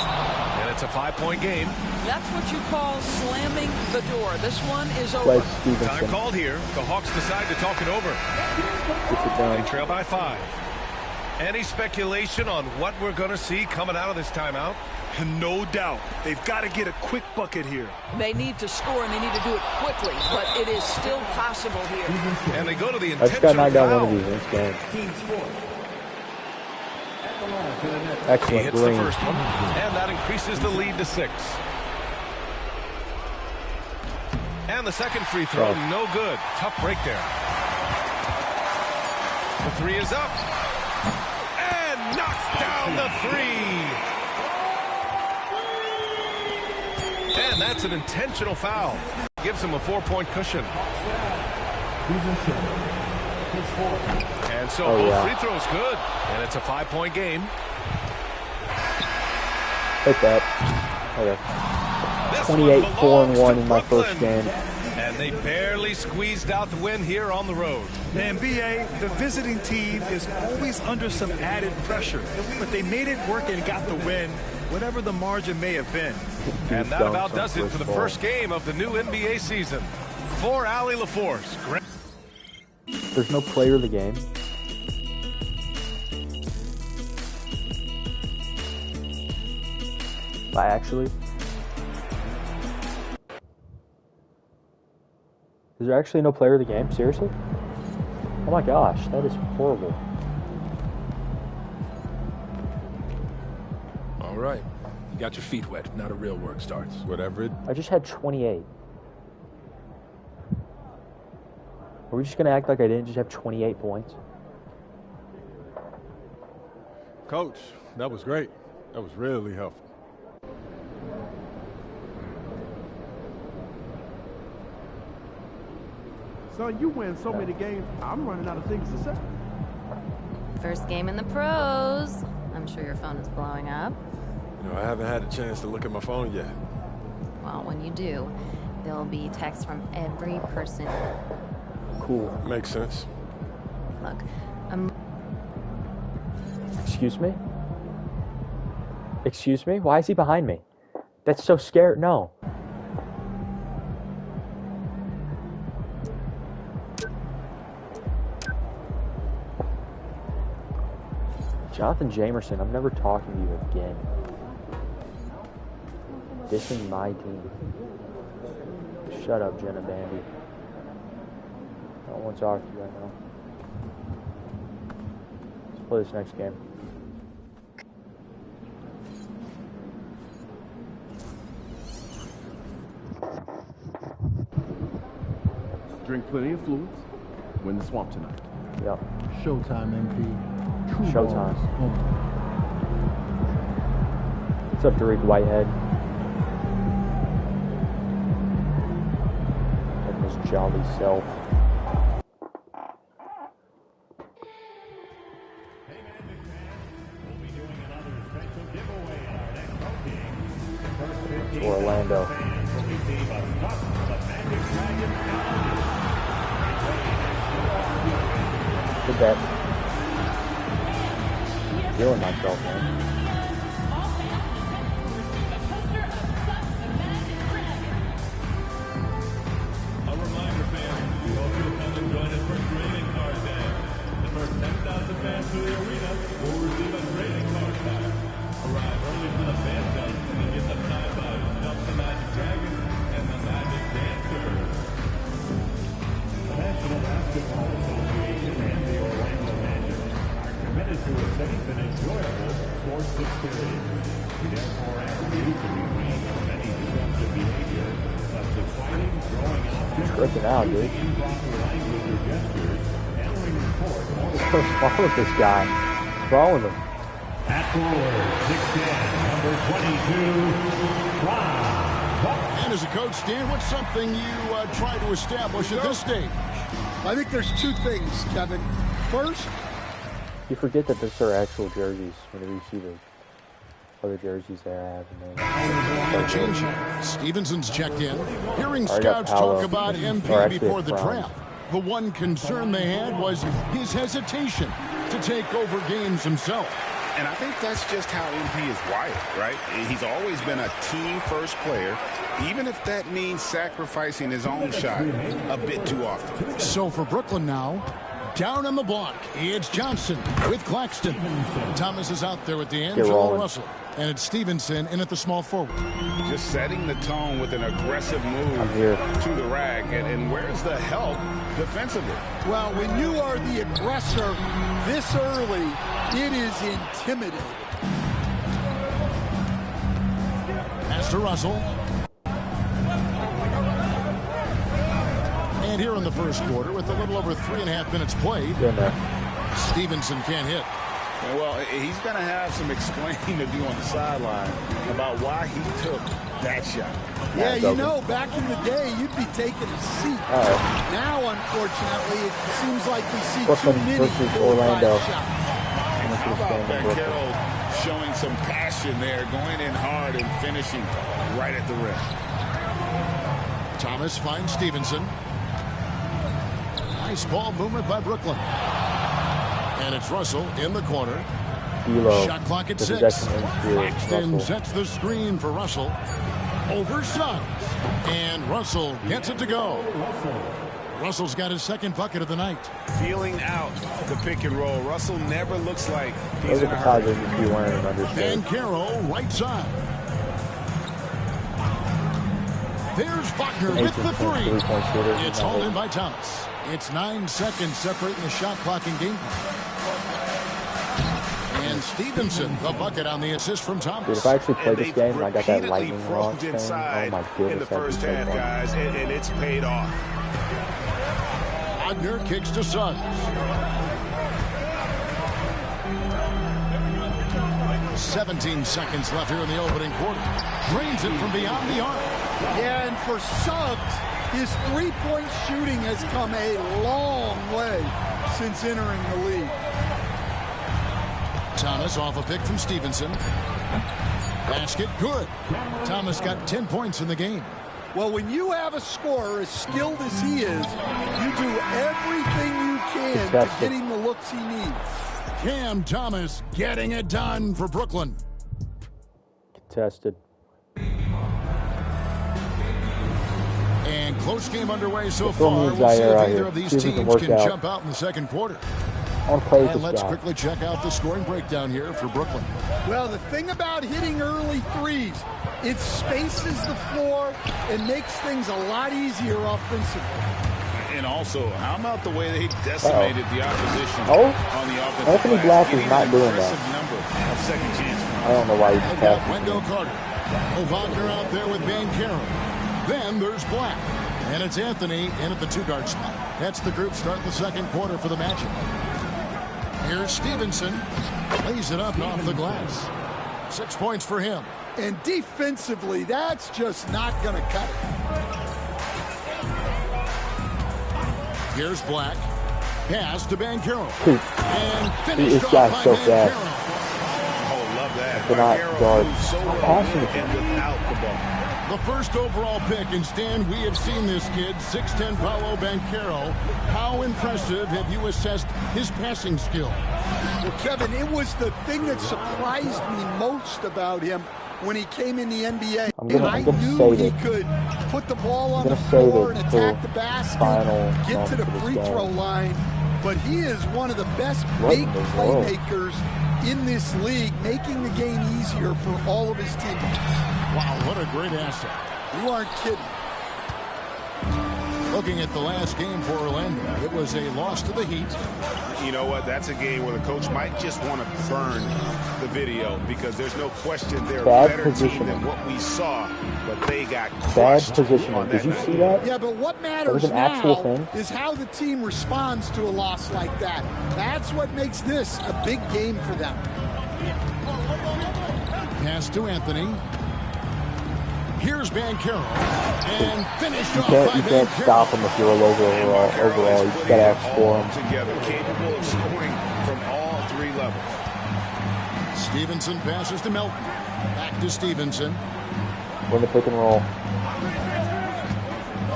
and it's a 5-point game. That's what you call slamming the door. This one is over. Time called here. The Hawks decide to talk it over. They trail by 5. Any speculation on what we're going to see coming out of this timeout? No doubt. They've got to get a quick bucket here. They need to score, and they need to do it quickly, but it is still possible here. And they go to the I just got knocked down foul. one of these in this game. He Excellent hits green. the first one, and that increases the lead to 6. And the second free throw, no good. Tough break there. The 3 is up. And knocks down the 3. And that's an intentional foul. Gives him a 4-point cushion. And so both free throws good. And it's a 5-point game. Take that. Okay. 28-4-1 in my first game. And they barely squeezed out the win here on the road. And BA, the visiting team is always under some added pressure. But they made it work and got the win, whatever the margin may have been. And that about does it for the first game of the new NBA season. For Allie LaForce. There's no player of the game. Actually, is there actually no player of the game? Seriously? Oh my gosh, that is horrible. All right, you got your feet wet. Now the real work starts. Whatever it... I just had 28. Are we just gonna act like I didn't just have 28 points? Coach, that was great. That was really helpful. So you win so many games, I'm running out of things to say. First game in the pros. I'm sure your phone is blowing up. You know, I haven't had a chance to look at my phone yet. Well, when you do, there'll be texts from every person. Cool. Makes sense. Look, Excuse me? Excuse me? Why is he behind me? That's so scary. No. Jonathan Jamerson, I'm never talking to you again. Dissing my team. Shut up, Jenna Bandy. I don't want to talk to you right now. Let's play this next game. Drink plenty of fluids. Win the swamp tonight. Yep. Showtime, MP. Showtime. What's up, Derek Whitehead? And his jolly self. It's Orlando. Good bet. Feeling myself, man. A reminder, fans, we hope you'll come and join us for trading card day. The first 10,000 fans to the arena will receive a trading card pack. Arrive early for the fan zone and get the time by Jump the Magic Dragon and the Magic Dancer. The National Basketball Association and the Orlando Magic are committed to a safe and enjoyable sports experience. We therefore ask you to refrain from any disruptive behavior, such He's tripping out, dude. What's wrong with this guy? What's wrong with him? At forward, 6'10", number 22, And as a coach, Dan, what's something you try to establish at this stage? I think there's two things, Kevin. First, you forget that these are actual jerseys whenever you see the other jerseys they have. And a change here. Stevenson's checked in. Hearing scouts talk about MP before the draft, the one concern they had was his hesitation to take over games himself. And I think that's just how MP is wired, right? He's always been a team-first player, even if that means sacrificing his own shot a bit too often. So for Brooklyn now, down on the block, it's Johnson with Claxton. Thomas is out there with D'Angelo Russell. And it's Stevenson in at the small forward. Just setting the tone with an aggressive move to the rack. And where's the help defensively? Well, when you are the aggressor this early, it is intimidating. Pass to Russell. And here in the first quarter, with a little over 3.5 minutes played, Stevenson can't hit. Well, he's going to have some explaining to do on the sideline about why he took that shot. Yeah, you know, back in the day, you'd be taking a seat. Now, unfortunately, it seems like we see too many Orlando. How about Carroll showing some passion there, going in hard and finishing right at the rim. Thomas finds Stevenson. Nice ball movement by Brooklyn. And it's Russell in the corner. Shot clock at 6. Claxton sets the screen for Russell. Over Suggs. And Russell gets it to go. Russell's got his second bucket of the night. Feeling out the pick and roll. Russell never looks like he's in a hurry. And Carroll right side. There's Wagner with the 3. It's hauled in by Thomas. It's 9 seconds separating the shot clock and game clock. And Stevenson, the bucket on the assist from Thomas. Dude, if I actually played this game and I got that lightning launch thing, oh my goodness. In the first half, guys, and it's paid off. Wagner kicks to Suggs. 17 seconds left here in the opening quarter. Drains it from beyond the arc. Yeah, and for Suggs, his three-point shooting has come a long way since entering the league. Thomas off a pick from Stevenson. Basket good. Thomas got 10 points in the game. Well, when you have a scorer as skilled as he is, you do everything you can to get him the looks he needs. Cam Thomas getting it done for Brooklyn. Contested. And close game underway so far. We'll see if either of these teams can jump out in the second quarter. And let's quickly check out the scoring breakdown here for Brooklyn. Well, the thing about hitting early threes, it spaces the floor and makes things a lot easier offensively. And also, how about the way they decimated the opposition on the offensive Anthony Black is not doing that. Number of second chance. I don't know why he's passing. Wendell Carter. Wagner out there with Van Carroll. Then there's Black. And it's Anthony in at the 2-guard spot. That's the group starting the second quarter for the Magic. Here's Stevenson. Lays it up off the glass. 6 points for him. And defensively, that's just not going to cut it. Here's Black. Pass to Van Carroll. And finished off by so Van Carroll. Oh, love that. Cannot guard. So well and without the ball. The first overall pick, and Stan, we have seen this kid, 6'10" Paolo Banchero. How impressive have you assessed his passing skill? Well, Kevin, it was the thing that surprised me most about him when he came in the NBA. I knew he could put the ball on the floor and attack the basket, get to the free throw line. But he is one of the best big playmakers in this league, making the game easier for all of his teammates. Wow, what a great asset. You aren't kidding. Looking at the last game for Orlando, it was a loss to the Heat. You know what? That's a game where the coach might just want to burn the video because there's no question they're a better team than what we saw, but they got crushed. Bad positioning. Did you see that? Yeah, but what matters now is how the team responds to a loss like that. That's what makes this a big game for them. Pass to Anthony. Here's Banchero, and finished off by Banchero. You can't stop him if you're overall. You just gotta outscore him. Together, capable of scoring from all three levels. Stevenson passes to Melton. Back to Stevenson. We're in the pick and roll.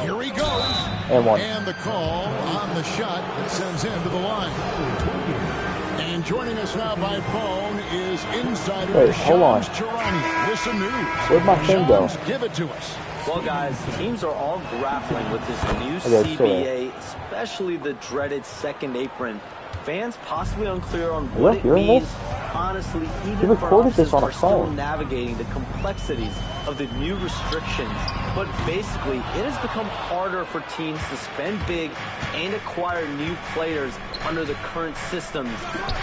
Here he goes. And one. And the call on the shot that sends him to the line. And joining us now by phone is insider Shams Charania. Listen news. Where'd my thing go? Give it to us. Well, guys, teams are all grappling with this new CBA, especially the dreaded second apron. Fans possibly unclear on what it means. Honestly, even front offices are still navigating the complexities of the new restrictions. But basically, it has become harder for teams to spend big and acquire new players under the current systems.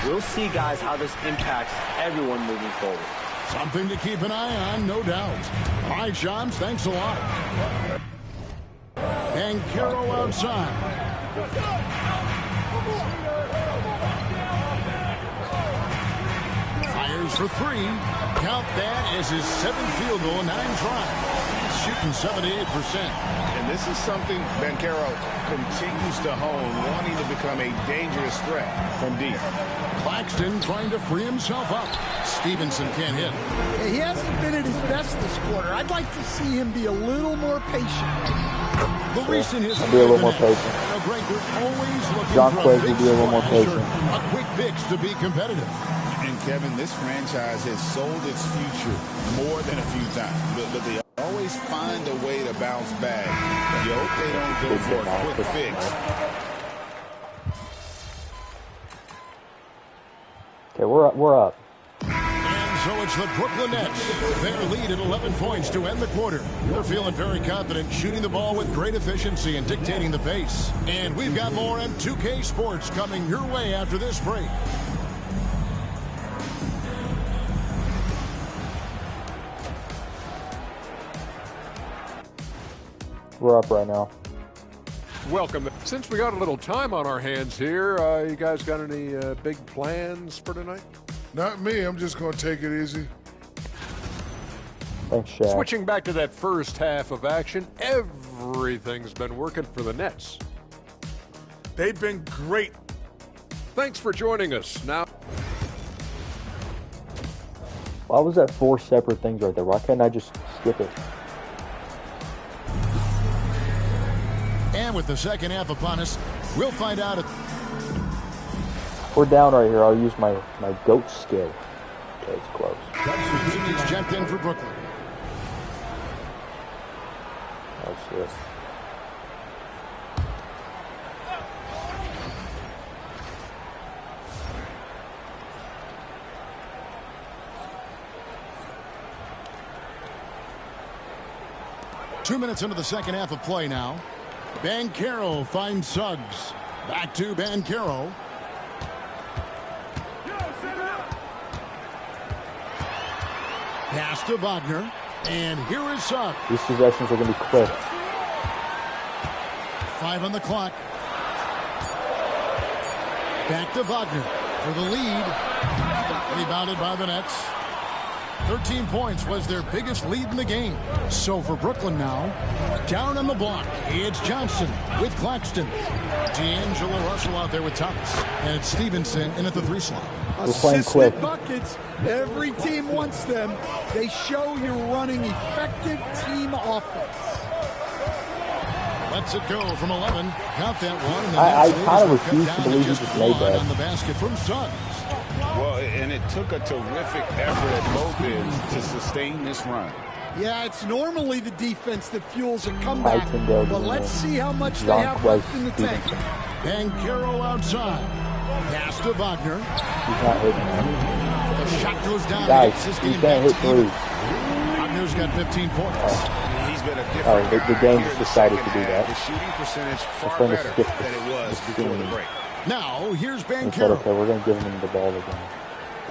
We'll see, guys, how this impacts everyone moving forward. Something to keep an eye on, no doubt. All right, Shams, thanks a lot. Banchero outside. Fires for three. Count that as his 7th field goal in 9 tries. He's shooting 78%. And this is something Banchero continues to hone, wanting to become a dangerous threat from deep. Claxton trying to free himself up. Stevenson can't hit. Yeah, he hasn't been at his best this quarter. I'd like to see him be a little more patient. The recent history be a little more patient. John Quaid will be a little more patient. A quick fix to be competitive. And Kevin, this franchise has sold its future more than a few times, but they always find a way to bounce back. You hope they don't go for a quick fix. Okay, we're up. And so it's the Brooklyn Nets. Their lead at 11 points to end the quarter. They're feeling very confident, shooting the ball with great efficiency and dictating the pace. And we've got more M2K Sports coming your way after this break. We're up right now. Welcome. Since we got a little time on our hands here, you guys got any big plans for tonight? Not me. I'm just going to take it easy. Thanks, Shaq. Switching back to that first half of action, everything's been working for the Nets. They've been great. Thanks for joining us. Now, why was that 4 separate things right there? Why can't I just skip it? And with the second half upon us, we'll find out if we're down right here. I'll use my goat skill. Okay, it's close. He's checked in for Brooklyn. That's it. Two minutes into the second half of play now. Banchero finds Suggs. Back to Banchero. Pass to Wagner. And here is Suggs. These possessions are going to be quick. 5 on the clock. Back to Wagner for the lead. Rebounded by the Nets. 13 points was their biggest lead in the game. So for Brooklyn now, down on the block, it's Johnson with Claxton. D'Angelo Russell out there with Thomas. And it's Stevenson in at the 3 slot. Assisted buckets. Every team wants them. They show you're running effective team offense. Lets it go from 11. Count that one. And I kind of refuse to believe he just made that. On the basket from Suggs. Well, and it took a terrific effort at both ends to sustain this run. Yeah, it's normally the defense that fuels a comeback, but let's see how much they have left in the tank. Banchero outside. Pass to Wagner. He's not hitting him. The shot goes down. Guys, he can't hit threes. Wagner's got 15 points. He's been a different the game just decided to do that. The shooting percentage far better than it was before the break. Now, here's He said, Bankero. okay, we're going to give him the ball again.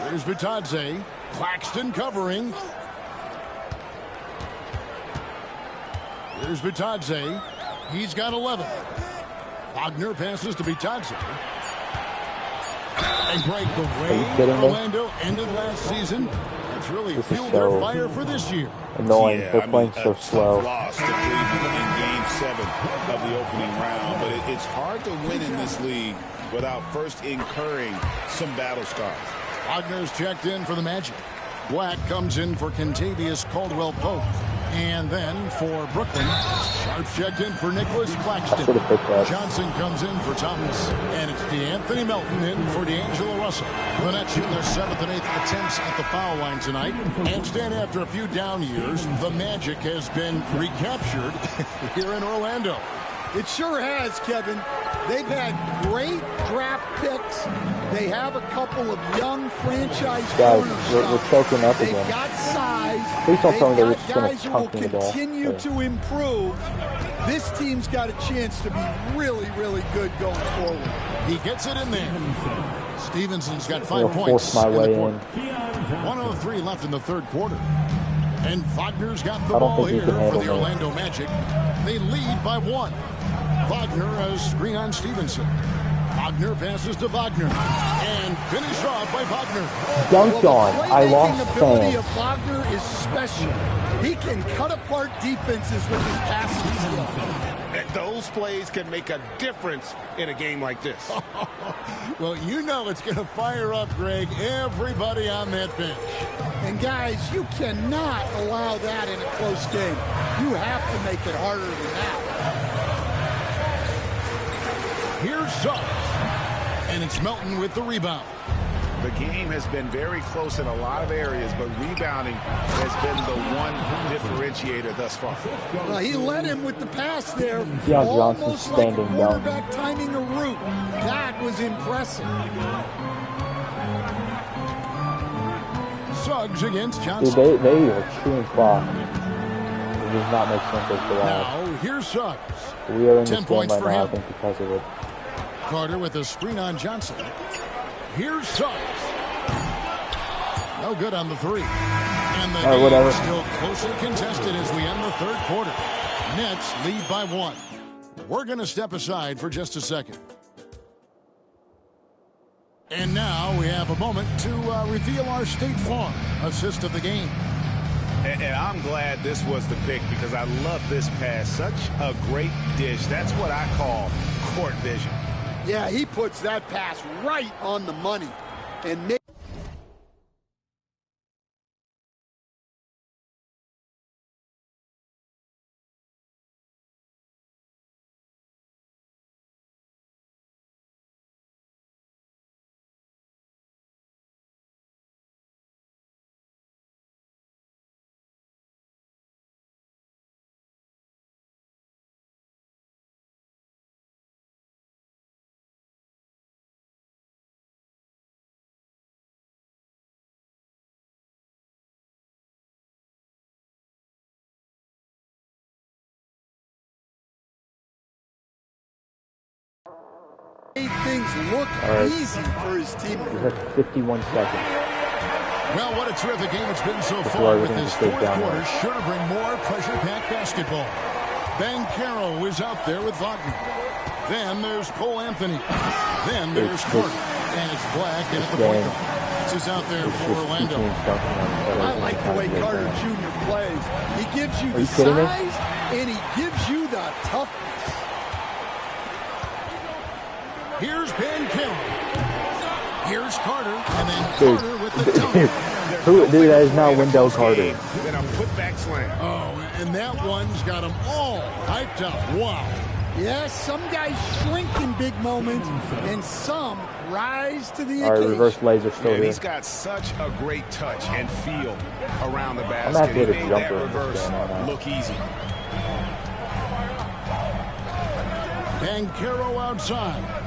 Here's Vitadze. Claxton covering. Here's Vitadze. He's got 11. Wagner passes to Vitadze. And break the way Orlando ended last season. It's really fueled their fire for this year. Annoying. They're playing so slow. Loss to Cleveland in Game 7 of the opening round, but it's hard to win in this league without first incurring some battle scars. Wagner's checked in for the Magic. Black comes in for Kentavious Caldwell-Pope. And then for Brooklyn, Sharp's checked in for Nicholas Claxton. Johnson comes in for Thomas. And it's DeAnthony Melton in for D'Angelo Russell. The Nets shooting their 7th and 8th attempts at the foul line tonight. And stand after a few down years, the Magic has been recaptured here in Orlando. It sure has, Kevin. They've had great draft picks. They have a couple of young franchise guys, we're choking up again. They've got size. Please don't tell me they're just going guys to who will chunk me the ball. continue to improve. This team's got a chance to be really, really good going forward. He gets it in there. Stevenson's got 5 points. Force my way in. 103 left in the third quarter. And Wagner's got the ball here for the Orlando Magic. They lead by 1. Wagner has screen on Stevenson. Wagner passes to Wagner. And finished off by Wagner. Dunked on. I lost the ability of Wagner is special. He can cut apart defenses with his passing skill. Those plays can make a difference in a game like this. Well, you know it's going to fire up, Greg, everybody on that bench. And guys, you cannot allow that in a close game. You have to make it harder than that. Here's Suggs. And it's Melton with the rebound. The game has been very close in a lot of areas, but rebounding has been the one differentiator thus far. Well, he led him with the pass there. Deion Almost Johnson's like a standing quarterback timing a route. That was impressive. Suggs against Johnson. Dude, they are chewing clock. It does not make sense as to why. Now, here's Suggs. We are in 10 this game points right for now, him. I think, because of it. Carter with a screen on Johnson. Here's Suggs. No good on the 3. And the game is still closely contested as we end the third quarter. Nets lead by 1. We're going to step aside for just a second. And now we have a moment to reveal our State Farm assist of the game. And I'm glad this was the pick because I love this pass. Such a great dish. That's what I call court vision. Yeah, he puts that pass right on the money. And things look easy for his teammates. 51 seconds. Well, what a terrific game it's been so far with this fourth quarter. Sure to bring more pressure-packed basketball. Bankero is out there with Wagner. Then there's Cole Anthony. Then there's Carter. And it's Black in at the point guard. This is out there for Orlando. I like the way Carter Jr. plays. He gives you the size, and he gives you the toughness. Here's Bankero. Here's Carter, and then Carter with the dunk. Dude, that is not Wendell Carter. Then a putback slam. Oh, and that one's got them all hyped up. Wow. Yes, some guys shrink in big moments, and some rise to the occasion. All right, reverse laser still here. He's got such a great touch and feel around the basket. I'm not good He at made jumper that reverse look easy. Bankero outside.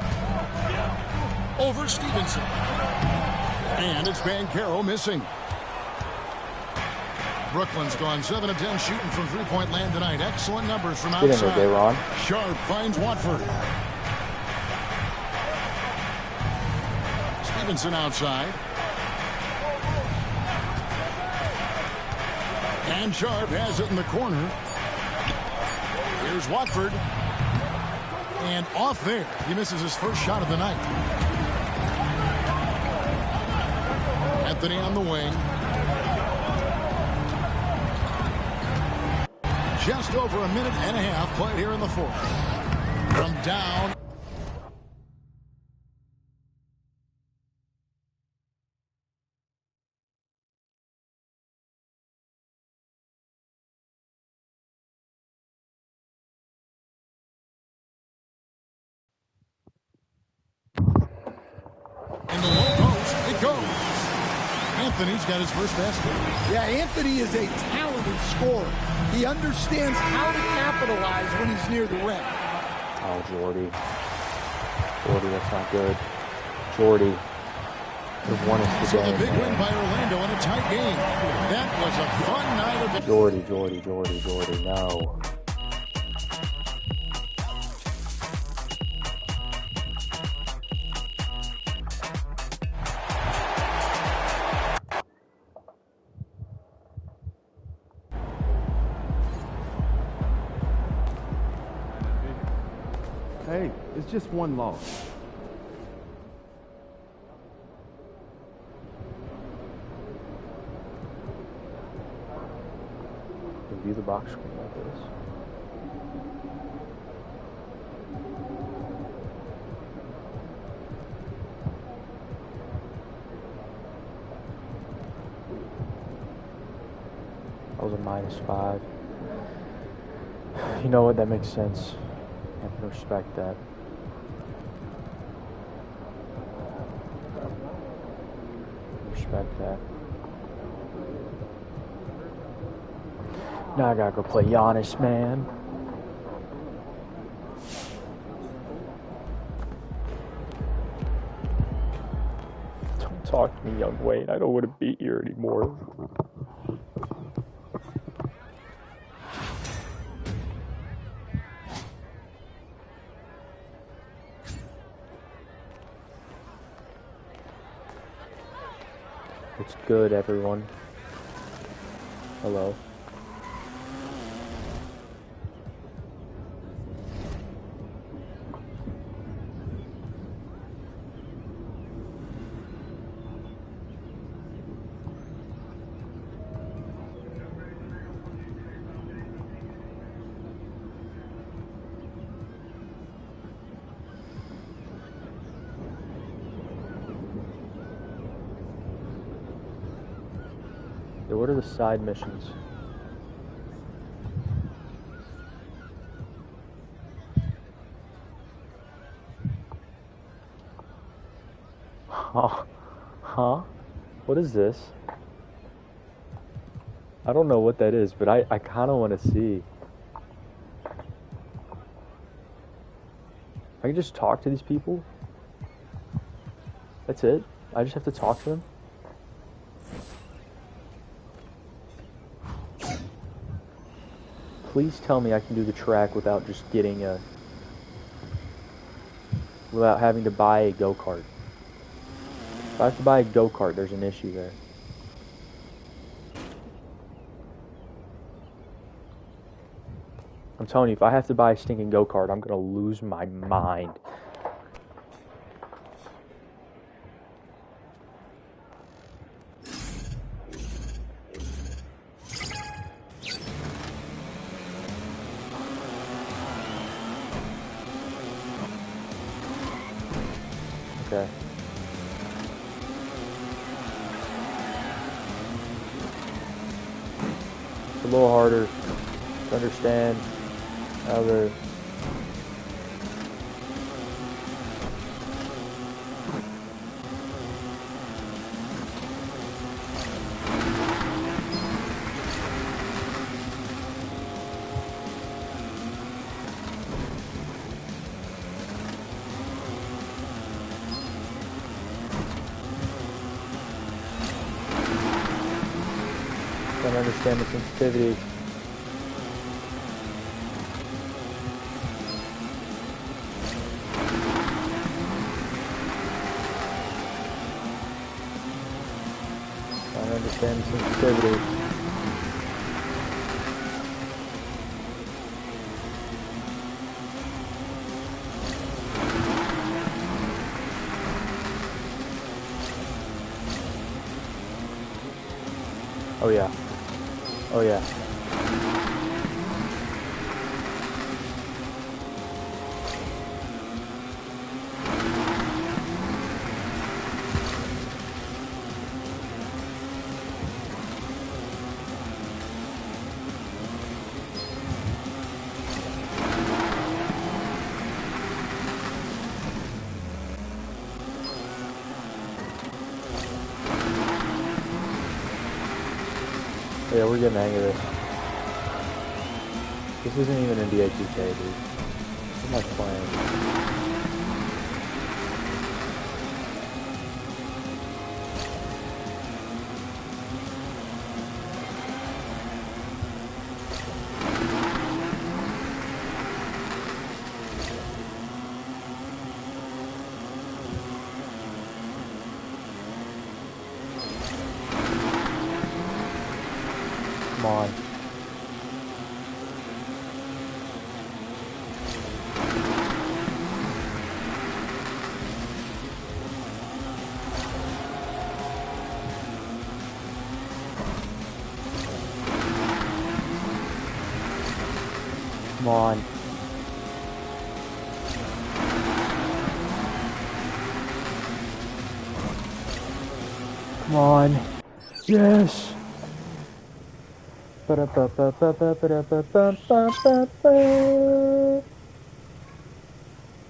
Over Stevenson. And it's Bankero missing. Brooklyn's gone 7 of 10 shooting from three-point land tonight. Excellent numbers from outside. Sharp finds Watford. Stevenson outside. And Sharp has it in the corner. Here's Watford. And off there. He misses his first shot of the night. Anthony on the wing. Just over a minute and a half played here in the fourth. From down. In the low post, it goes. Anthony's got his first basket. Yeah, Anthony is a talented scorer. He understands how to capitalize when he's near the rim. Oh, Jordy. Jordy, that's not good. Jordy. So the big win by Orlando in a tight game. That was a fun night of the... Jordy, no. Hey, it's just one loss. View the box screen like this. That was a -5. You know what? That makes sense. I can respect that. Respect that. Now I gotta go play Giannis, man. Don't talk to me, young Wayne. I don't want to be here anymore. It's good, everyone. Hello. What are the side missions? Huh? What is this? I don't know what that is, but I kind of want to see. I can just talk to these people? That's it? I just have to talk to them? Please tell me I can do the track without just getting without having to buy a go-kart. If I have to buy a go-kart, there's an issue there. I'm telling you, if I have to buy a stinking go-kart, I'm gonna lose my mind. Okay. It's a little harder to understand how the Don't understand the sensitivity. Don't understand the sensitivity. Oh yeah. Oh yeah. Yeah, we're getting the hang of this. This isn't even NBA2K, dude. What am I playing? Come on. Come on. Come on. Yes.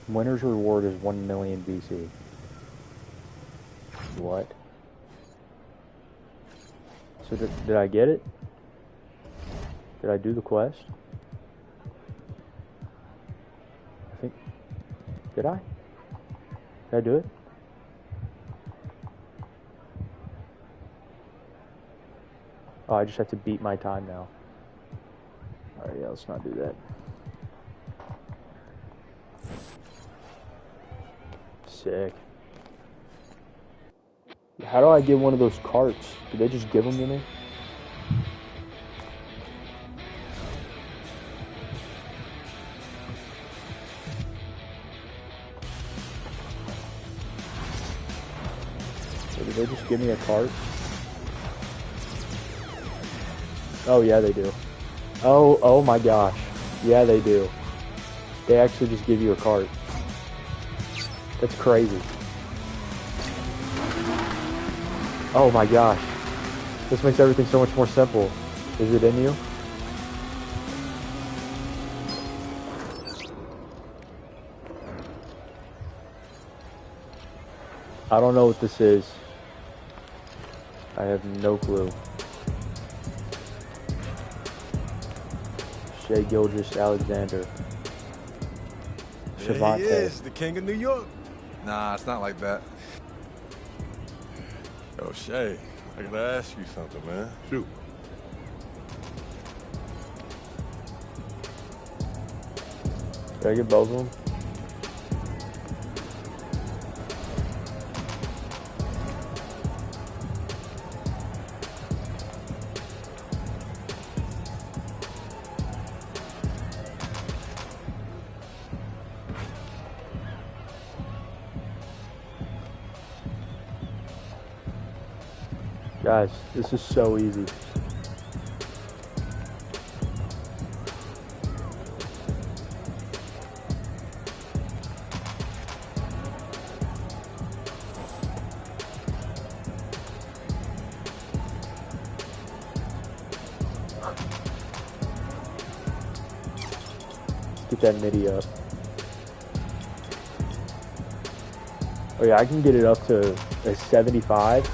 Winner's reward is 1 million BC. What? So did I get it? Did I do the quest? I think... Did I? Did I do it? Oh, I just have to beat my time now. Alright, yeah, let's not do that. Sick. How do I get one of those carts? Did they just give them to me? Or did they just give me a cart? Oh yeah, they do. Oh my gosh. Yeah, they do. They actually just give you a cart. That's crazy. Oh my gosh. This makes everything so much more simple. Is it in you? I don't know what this is. I have no clue. Shea Gilgeous-Alexander. There he is, the king of New York. Nah, it's not like that. Yo, Shay, I gotta ask you something, man. Shoot. Did I get both of them? Guys, this is so easy. Get that MIDI up. Oh yeah, I can get it up to a 75.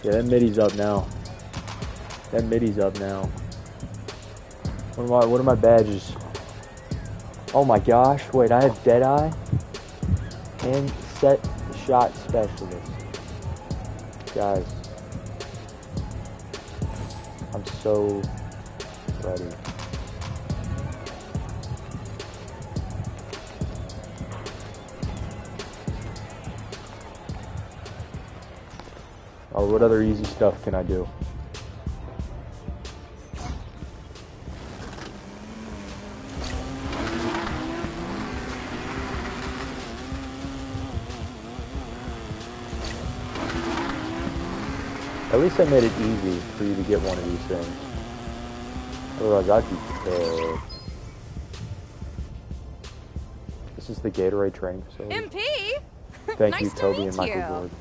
Yeah, that MIDI's up now. That MIDI's up now. What are my badges? Oh my gosh, wait, I have Deadeye and set shot specialist. Guys, I'm so ready. Oh, what other easy stuff can I do? At least I made it easy for you to get one of these things. Otherwise, I'd be pissed. This is the Gatorade training facility. MP? Thank Nice you, to Toby meet and Michael you. Ward.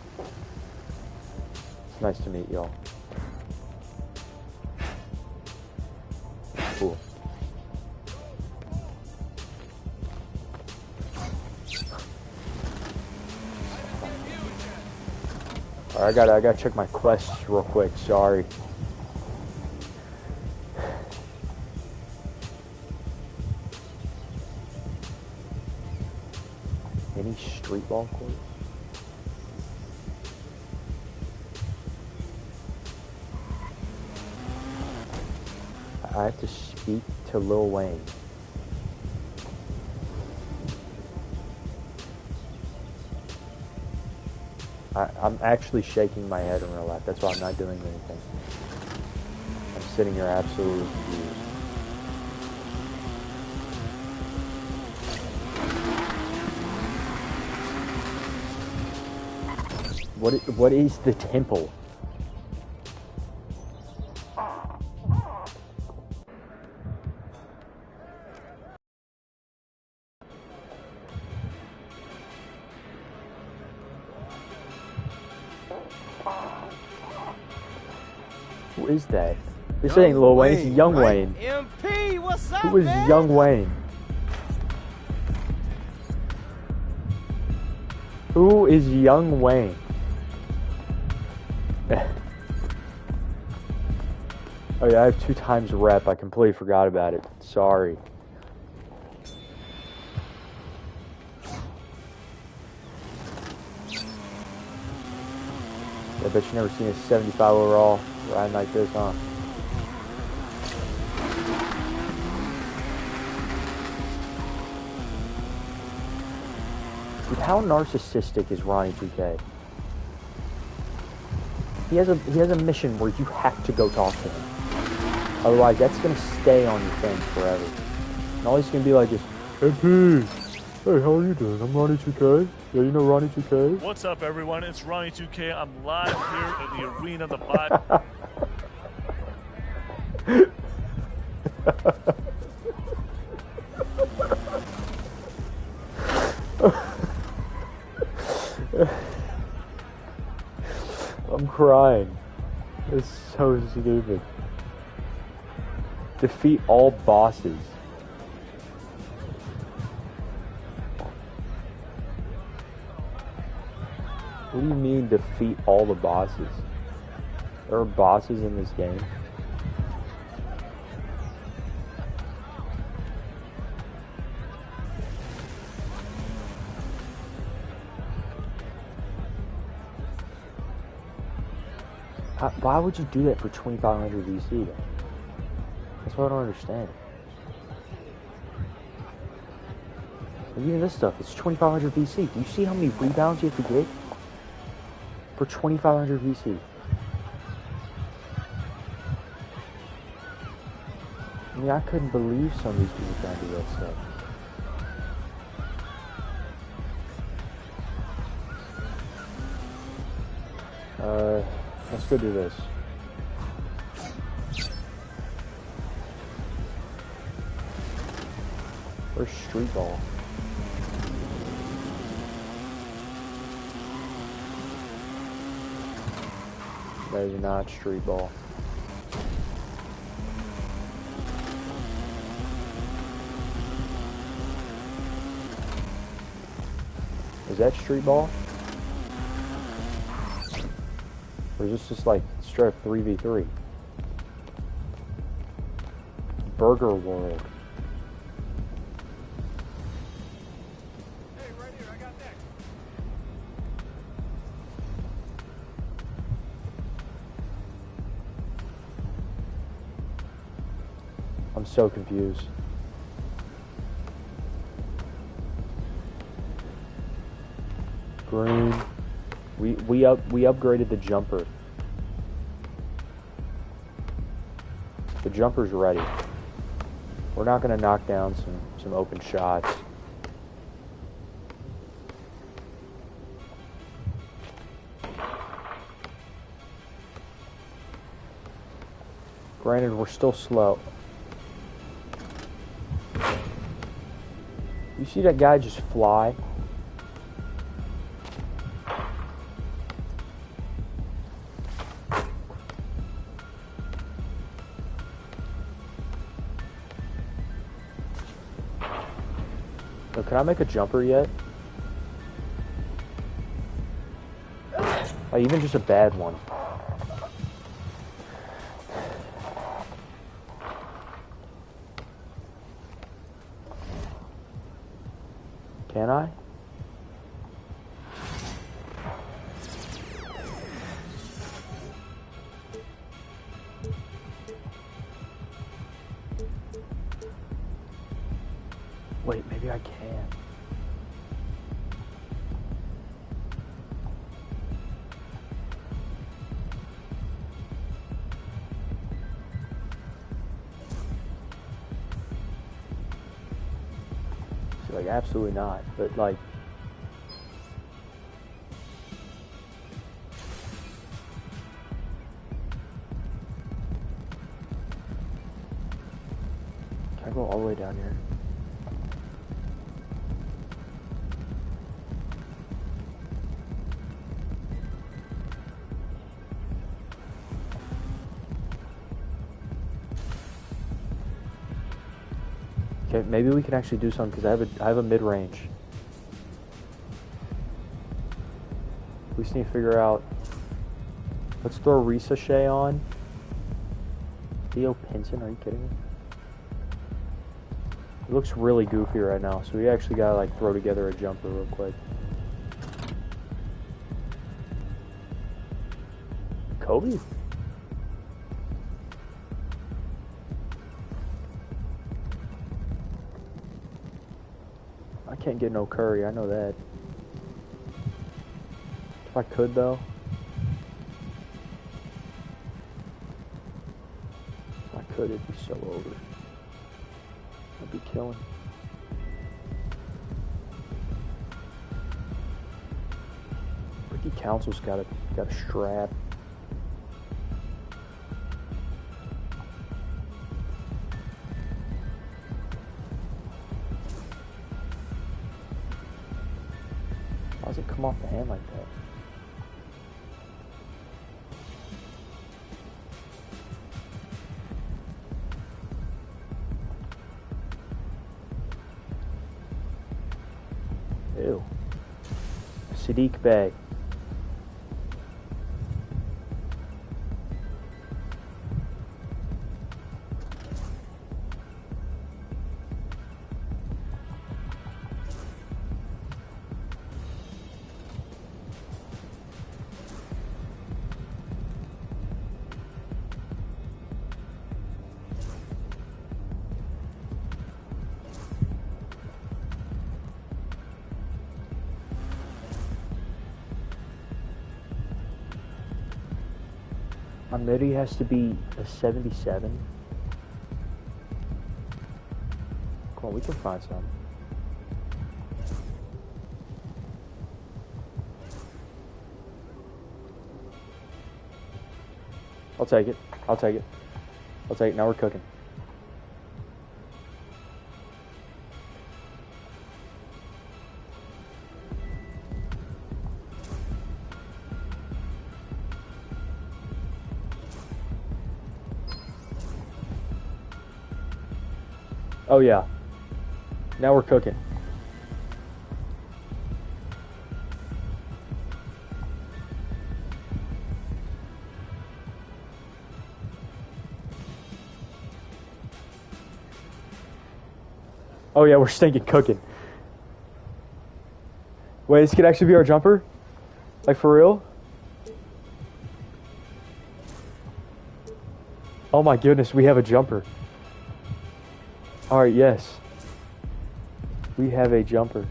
It's nice to meet y'all. Cool. Alright, I gotta check my quests real quick, sorry. Any street ball courts? I have to speak to Lil Wayne. I'm actually shaking my head in real life. That's why I'm not doing anything. I'm sitting here absolutely confused. What is the temple? Who is that? This ain't Lil Wayne, this is Young Wayne. MP, what's up, Who is man? Young Wayne? Who is Young Wayne? Oh yeah, I have 2 times rep. I completely forgot about it. Sorry. I bet you never seen a 75 overall riding like this, huh? Dude, how narcissistic is Ronnie 2K? He has a mission where you have to go talk to him. Otherwise, that's gonna stay on your thing forever. And all he's gonna be like is, "Hey, P, hey, how are you doing? I'm Ronnie 2K. Yeah, you know Ronnie 2K? What's up, everyone? It's Ronnie 2K. I'm live here in the arena, the bot. I'm crying. It's so stupid. Defeat all bosses. What do you mean defeat all the bosses? There are bosses in this game. Why would you do that for 2500 VC though? That's what I don't understand. And even this stuff, it's 2500 VC. Do you see how many rebounds you have to get? For 2500 VC. I mean, I couldn't believe some of these people trying to do that stuff. Let's go do this. Where's street ball? That is not street ball. Is that street ball? Or is this just like straight up 3v3? Burger World. Hey, right here, I got that. I'm so confused. Green. We upgraded the jumper. The jumper's ready. We're not going to knock down some open shots. Granted, we're still slow. You see that guy just fly? So can I make a jumper yet? Like, even just a bad one. Can I? Wait, maybe I can. Like, absolutely not, but like, can I go all the way down here? Okay, maybe we can actually do something because I have a mid-range. We just need to figure out. Let's throw Ricochet on. Theo Pinson, are you kidding me? It looks really goofy right now, so we actually gotta like throw together a jumper real quick. Kobe? I can't get no Curry, I know that. If I could though. If I could, it'd be so over. I'd be killing. Ricky Council's got a strap. How does it come off the hand like that? Ew. Sadiq Bey. My midi has to be a 77. Come on, we can find some. I'll take it. I'll take it. I'll take it. Now we're cooking. Oh yeah. Now we're cooking. Oh yeah, we're stinking cooking. Wait, this could actually be our jumper? Like for real? Oh my goodness, we have a jumper. Alright, yes. We have a jumper.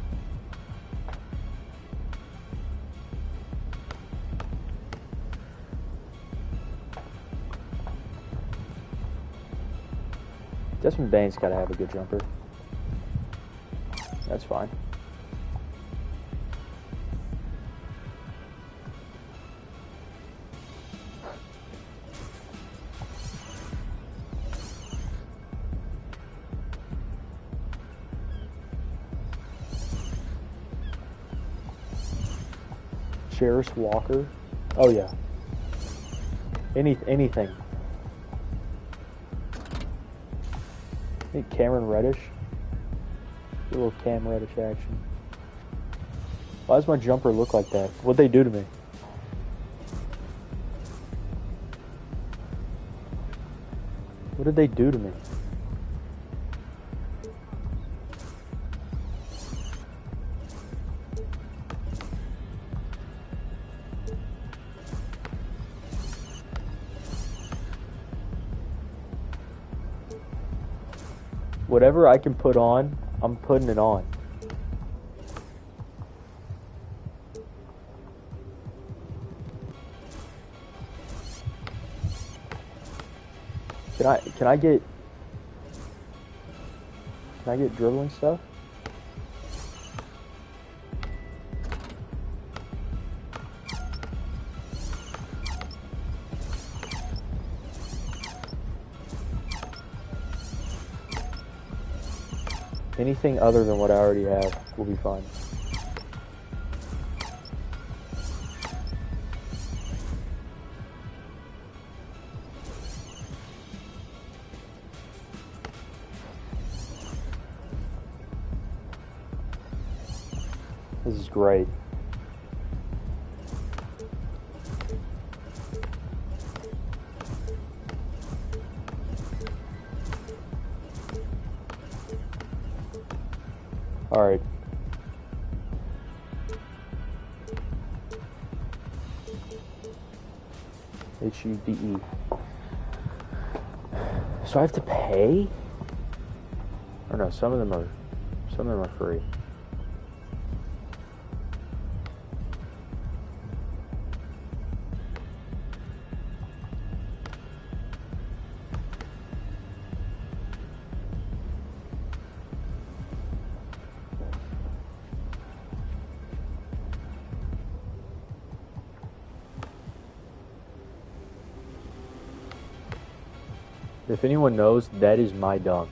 Desmond Bane's got to have a good jumper. That's fine. Sheriff Walker. Oh yeah. Anything. I think Cameron Reddish. A little Cam Reddish action. Why does my jumper look like that? What'd they do to me? What did they do to me? Whatever I can put on, I'm putting it on. Can I get dribbling stuff? Anything other than what I already have will be fine. This is great. All right. HUDE. So I have to pay? Or no, some of them are free. If anyone knows, that is my dunk.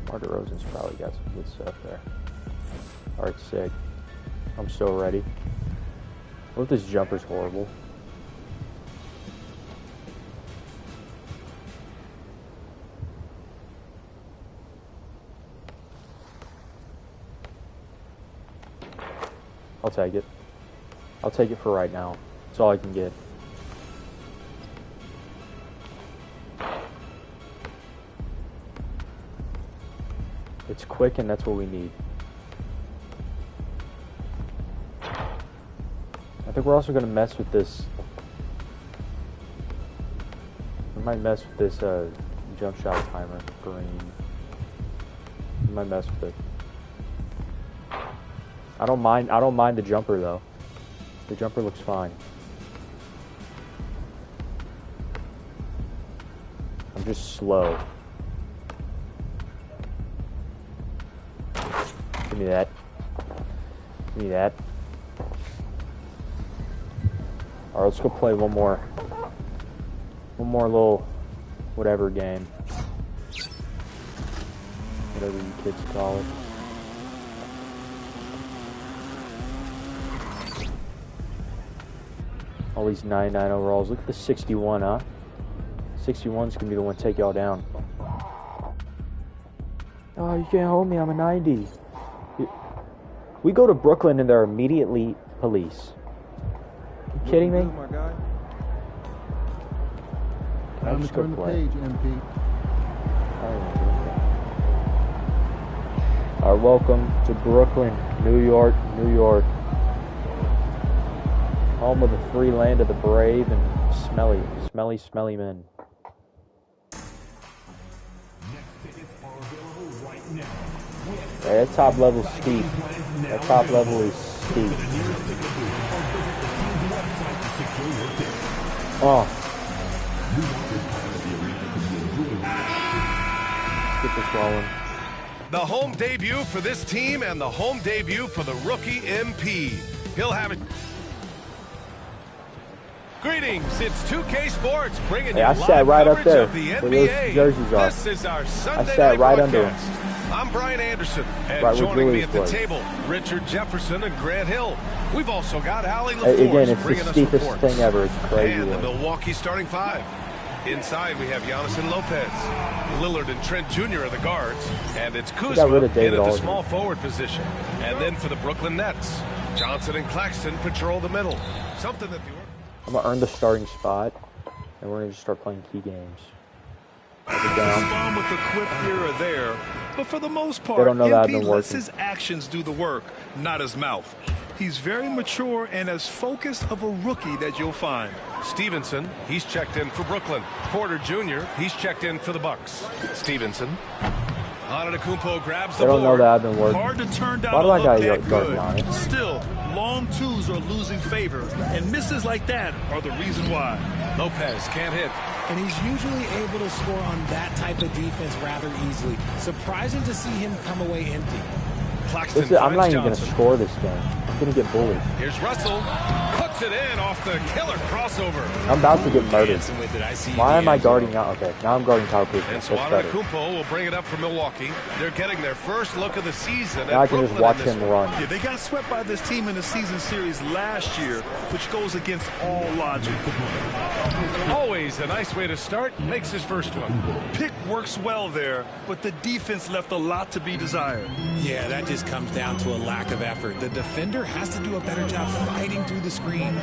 Mar DeRozan's probably got some good stuff there. Alright, sick. I'm so ready. What if this jumper's horrible? I'll take it. I'll take it for right now. That's all I can get. It's quick and that's what we need. I think we're also going to mess with this. We might mess with this jump shot timer. Green. We might mess with it. I don't mind the jumper though. The jumper looks fine. I'm just slow. Give me that. Give me that. Alright, let's go play one more little whatever game. Whatever you kids call it. All these 99 overalls. Look at the 61, huh? 61's gonna be the one to take y'all down. Oh, you can't hold me, I'm a 90. We go to Brooklyn and they're immediately police. You kidding me? Time to turn the page, MP. Alright, welcome to Brooklyn, New York, New York. Home of the free land of the brave and smelly men. Yeah, that top level's steep. That top level is steep. Oh. Get this rolling. The home debut for this team and the home debut for the rookie MP. He'll have it. Greetings, it's 2K Sports bringing you live coverage of the NBA. This is our Sunday night broadcast. I'm Brian Anderson, and joining me at the table, Richard Jefferson and Grant Hill. We've also got Allie LaForce bringing us reports. Again, it's the steepest thing ever. It's crazy. And the Milwaukee starting five. Inside, we have Giannis and Lopez. Lillard and Trent Jr. are the guards. And it's Kuzma in at the small forward position. And then for the Brooklyn Nets, Johnson and Claxton patrol the middle. Something that the... I'm going to earn the starting spot, and we're going to just start playing key games. Fun with a quip here or there, but for the most part, MP lets his actions do the work, not his mouth. He's very mature and as focused of a rookie that you'll find. Stevenson, he's checked in for Brooklyn. Porter Jr., he's checked in for the Bucks. Stevenson. Antetokounmpo grabs the board. They don't know that I've been working. Hard to turn down a look that good. Still, long twos are losing favor, and misses like that are the reason why. Lopez can't hit. And he's usually able to score on that type of defense rather easily. Surprising to see him come away empty. Listen, I'm not even going to score this game. I'm going to get bullied. Here's Russell. Puts it in off the killer crossover. I'm about to get murdered. Why am I guarding out? Okay, now I'm guarding Kyle Kuzma. And so Antetokounmpo will bring it up for Milwaukee. They're getting their first look of the season. Now I can just watch him run. Yeah, they got swept by this team in the season series last year, which goes against all logic. Always a nice way to start. Makes his first one. Pick works well there, but the defense left a lot to be desired. Yeah, that just comes down to a lack of effort. The defender has to do a better job fighting through the screen.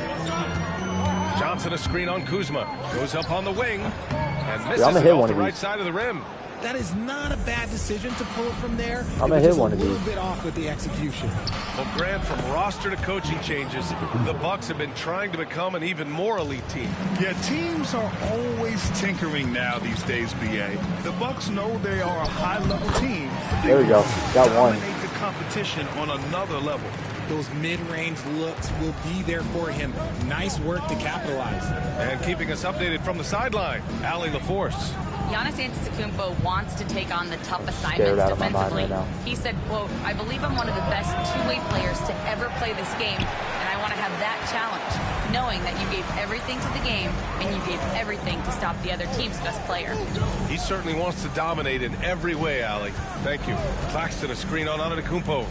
Johnson a screen on Kuzma. Goes up on the wing and misses it off the right side of the rim. That is not a bad decision to pull it from there. I'm going to hit one of these. A little bit off with the execution. Well, Grant, from roster to coaching changes, the Bucks have been trying to become an even more elite team. Yeah, teams are always tinkering now these days, BA. The Bucks know they are a high-level team. There we go. Got one. Dominate the competition on another level. Those mid-range looks will be there for him. Nice work to capitalize. And keeping us updated from the sideline, Allie LaForce. Giannis Antetokounmpo wants to take on the tough assignments defensively. He said, quote, "I believe I'm one of the best two-way players to ever play this game, and I want to have that challenge, knowing that you gave everything to the game and you gave everything to stop the other team's best player." He certainly wants to dominate in every way, Allie. Thank you. Claxton a screen on Antetokounmpo.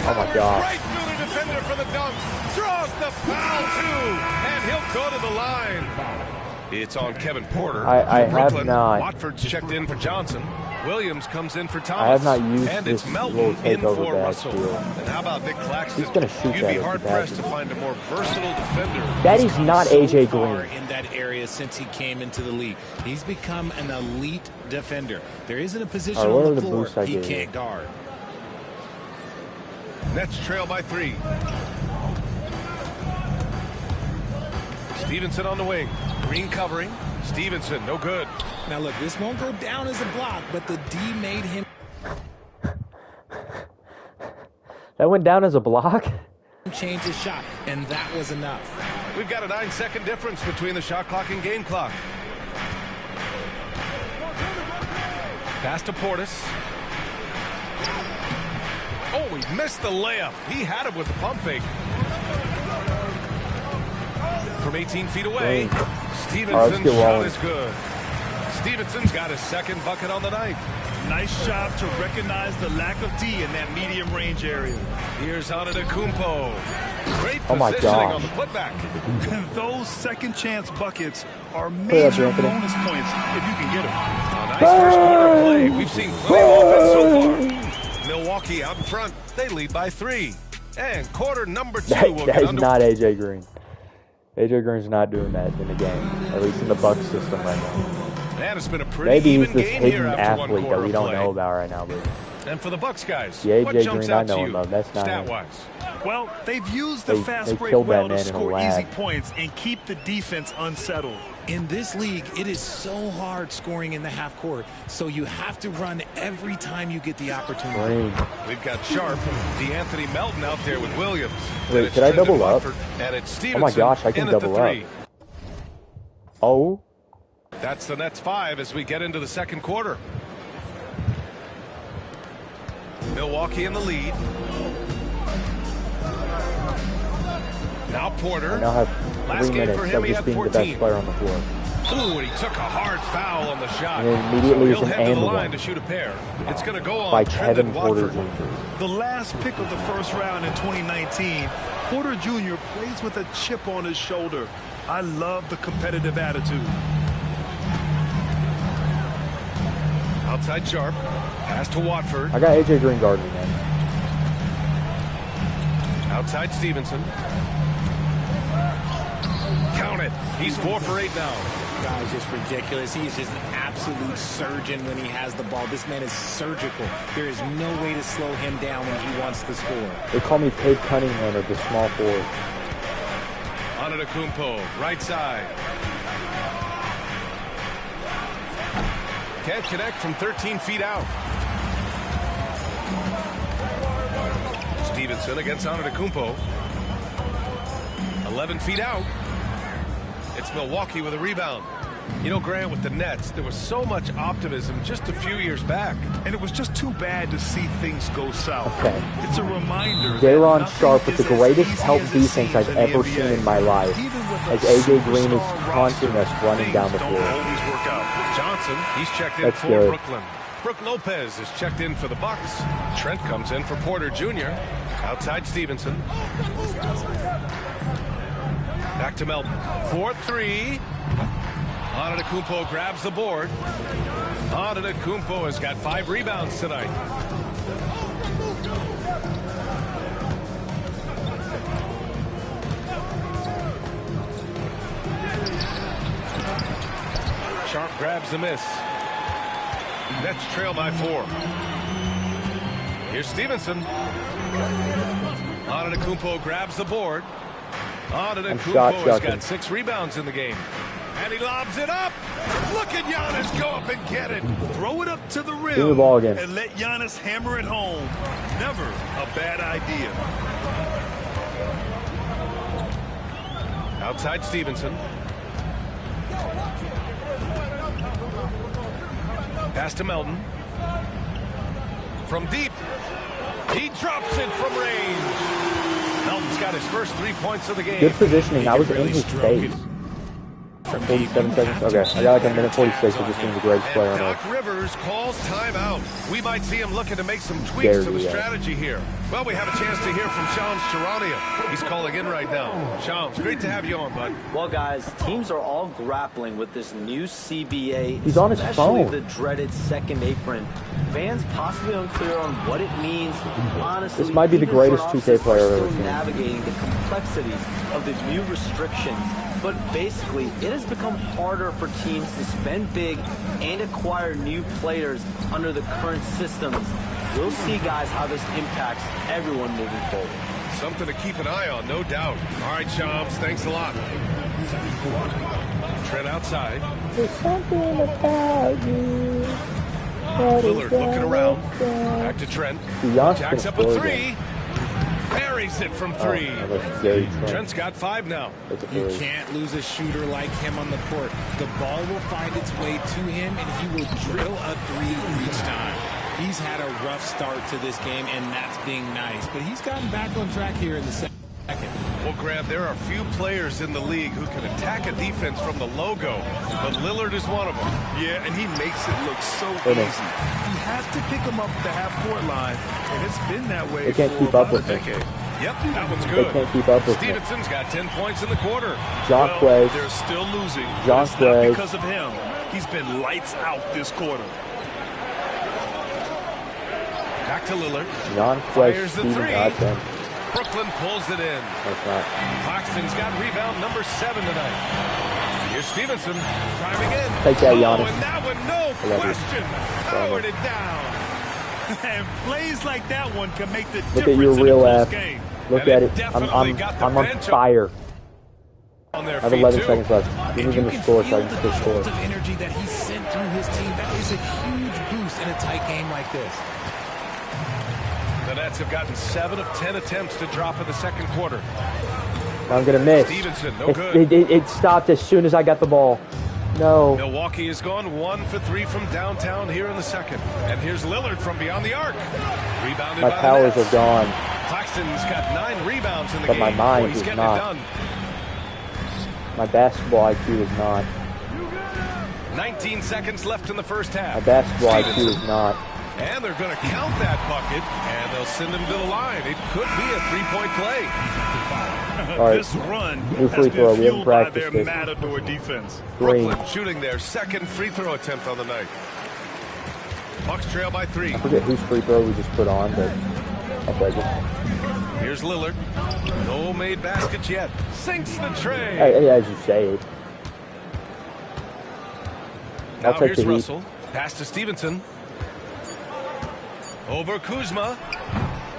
Oh my God. Right through the defender for the dunk. Draws the foul too. And he'll go to the line. It's on Kevin Porter. I have not. Watford's checked in for Johnson. Williams comes in for Thomas. I have not used and this it's Melton in for Russell. Deal. And how about Nick Claxton? He's going to shoot You'd be hard-pressed to find a more versatile defender. That is not AJ Green. In that area since he came into the league. He's become an elite defender. There isn't a position on the floor he can't guard. Nets trail by 3. Stevenson on the wing. Green covering. Stevenson, no good. Now look, this won't go down as a block, but the D made him. That went down as a block? Change his shot, and that was enough. We've got a 9-second difference between the shot clock and game clock. Pass to Portis. Oh, he missed the layup. He had it with the pump fake. From 18 feet away, Stevenson's shot is good. Stevenson's got his second bucket on the night. Nice job to recognize the lack of D in that medium range area. Here's Antetokounmpo. Great positioning on the putback. Those second chance buckets are major bonus points if you can get them. A nice first quarter play. We've seen plenty of offense so far. Milwaukee out in front. They lead by 3. And quarter number 2 will get underway. That is not AJ Green. AJ Green's not doing that in the game, at least in the Bucks system right now. Man, it's been a pretty Maybe even he's this game hidden here after one athlete that we don't play. know about right now. But and for the Bucks guys, the what AJ jumps Green I out know to him you, of, that's not him. stat-wise? Well, they've used the fast break well to score easy points and keep the defense unsettled. In this league, it is so hard scoring in the half court, so you have to run every time you get the opportunity. We've got Sharp, DeAnthony Melton out there with Williams. Wait, could I double up? And it's Oh my gosh, I can double up. Oh. That's the Nets 5 as we get into the second quarter. Milwaukee in the lead. Now Porter. I now have 3 minutes of just being the best player on the floor. Ooh, and he took a hard foul on the shot. And immediately so he'll head to the line to shoot a pair. It's going to go on by Kevin Porter Jr. The last pick of the first round in 2019, Porter Jr. plays with a chip on his shoulder. I love the competitive attitude. Outside Sharp. Pass to Watford. I got AJ Green guarding, man. Outside Stevenson. Count it. He's 4 for 8 now. Guy's just ridiculous. He is just an absolute surgeon when he has the ball. This man is surgical. There is no way to slow him down when he wants to score. They call me Tate Cunningham of the small forward. Antetokounmpo, right side. Can't connect from 13 feet out. Stevenson against Antetokounmpo. 11 feet out. It's Milwaukee with a rebound. You know, Grant, with the Nets, there was so much optimism just a few years back. And it was just too bad to see things go south. Okay. It's a reminder. Daron Sharp with the greatest help defense I've ever seen in my life. As AJ Green is taunting us running down the floor. Johnson, he's checked in for Brooklyn. Brook Lopez is checked in for the Bucks. Trent comes in for Porter Jr. Outside Stevenson. Back to Melton. 4-3. Antetokounmpo grabs the board. Antetokounmpo has got 5 rebounds tonight. Sharp grabs the miss. Nets trail by 4. Here's Stevenson. Antetokounmpo grabs the board. Antetokounmpo has got 6 rebounds in the game. And he lobs it up. Look at Giannis go up and get it. Throw it up to the rim. Give the ball again. And let Giannis hammer it home. Never a bad idea. Outside Stevenson. Pass to Melton. From deep. He drops it from range. Melton's got his first 3 points of the game. Good positioning. I was in his face. 47 seconds. Okay, I got like a minute 46 of just being the greatest player on earth. Doc Rivers calls timeout. We might see him looking to make some tweaks to the strategy here. Well, we have a chance to hear from Shams Charania. He's calling in right now. Shams, great to have you on, bud. Well, guys, teams are all grappling with this new CBA. He's on his phone. Especially the dreaded second apron. Fans possibly unclear on what it means. Honestly, this might be the greatest 2K player I've ever seen. Navigating the complexities of the new restrictions. But basically, it has become harder for teams to spend big and acquire new players under the current systems. We'll see, guys, how this impacts everyone moving forward. Something to keep an eye on, no doubt. All right, Shams, thanks a lot. Trent outside. There's something about you. Lillard looking around. Back to Trent. Jacks up a 3. Buries it from 3. Trent's got 5 now. You can't lose a shooter like him on the court. The ball will find its way to him, and he will drill a 3 each time. He's had a rough start to this game, and that's being nice. But he's gotten back on track here in the second. Well, Grant, there are few players in the league who can attack a defense from the logo, but Lillard is one of them. Yeah, and he makes it look so easy. You have to pick him up at the half-court line, and it's been that way for about a decade. Yep, that one's good. They can't keep up with Stevenson's got 10 points in the quarter. Well, they're still losing. It's not because of him. He's been lights out this quarter. Back to Lillard. Fires the 3. Brooklyn pulls it in. Claxton's got rebound number 7 tonight. Here's Stevenson driving in. Take that, Giannis. And that one, no question, powered it down. And plays like that one can make the Look difference at your real app. game. Look at it. I'm on fire. I have 11 seconds left. Give me the score so I can still score. The energy that he sent through his team, that is a huge boost in a tight game like this. The Nets have gotten 7 of 10 attempts to drop in the second quarter. I'm going to miss. Stevenson, no good. It stopped as soon as I got the ball. No. Milwaukee has gone 1 for 3 from downtown here in the second. And here's Lillard from beyond the arc. Rebounded my by powers the Nets. are gone. Claxton's got 9 rebounds in the but game. My mind he's is getting not. it done. My basketball IQ is not. 19 seconds left in the first half. My basketball IQ is not. And they're going to count that bucket, and they'll send him to the line. It could be a three-point play. All right. This run new free throw. We haven't practiced their this. matador defense. Brooklyn shooting their second free throw attempt on the night. Bucks trail by 3. I forget whose free throw we just put on, but I'll take it. Here's Lillard. No made baskets yet. Sinks the tray. Hey, as you say it. Now here's Russell. Pass to Stevenson. Over Kuzma.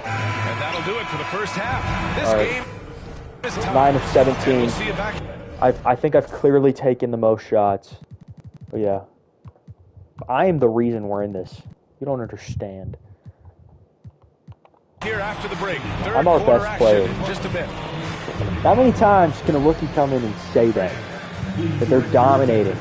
And that'll do it for the first half. This game is tough. 9 of 17. We'll see you back. I think I've clearly taken the most shots. But yeah. I am the reason we're in this. You don't understand. Here after the break. I'm our best player. In just a bit. How many times can a rookie come in and say that? That they're dominating?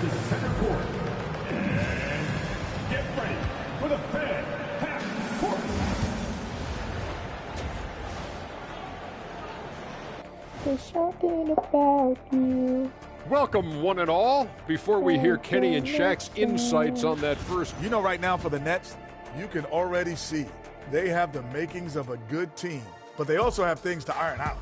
There's something about you. Welcome, one and all. Before we hear Kenny and Shaq's insights on that first... You know, right now for the Nets, you can already see they have the makings of a good team, but they also have things to iron out.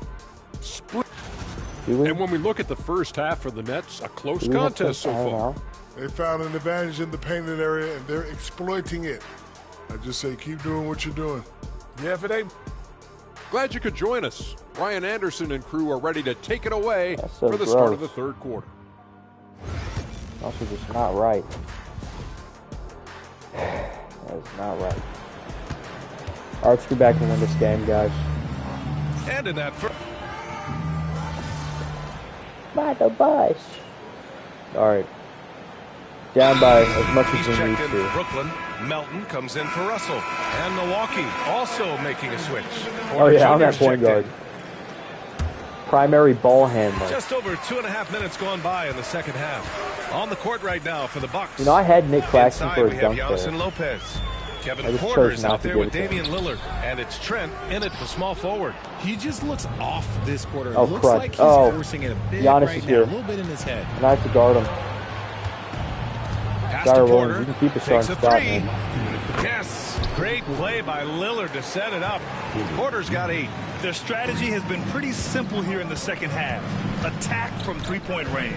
And when we look at the first half for the Nets, a close contest so far. They found an advantage in the painted area, and they're exploiting it. I just say keep doing what you're doing. Yeah, if it ain't... Glad you could join us. Ryan Anderson and crew are ready to take it away for the gross. start of the third quarter. Also just not right. That is not right. All right, let's go back and win this game, guys. And in that first... By the bus. All right. Down by as much as we need to. Brooklyn. Melton comes in for Russell. And Milwaukee also making a switch. Oh, yeah, I'm at point guard. Primary ball handler. Just over 2.5 minutes gone by in the second half. On the court right now for the Bucks. You know, I had Nick Claxton for a dunk there. And Lopez. Kevin Porter is out there with Damian Lillard. And it's Trent in it, the small forward. He just looks off this quarter. Oh, looks like he's forcing it a bit Giannis right is now, here. a little bit in his head. And I have to guard him. Pass to Porter. You can keep a starting spot, man. Yes, great play by Lillard to set it up. Porter's got 8. Their strategy has been pretty simple here in the second half. Attack from three-point range.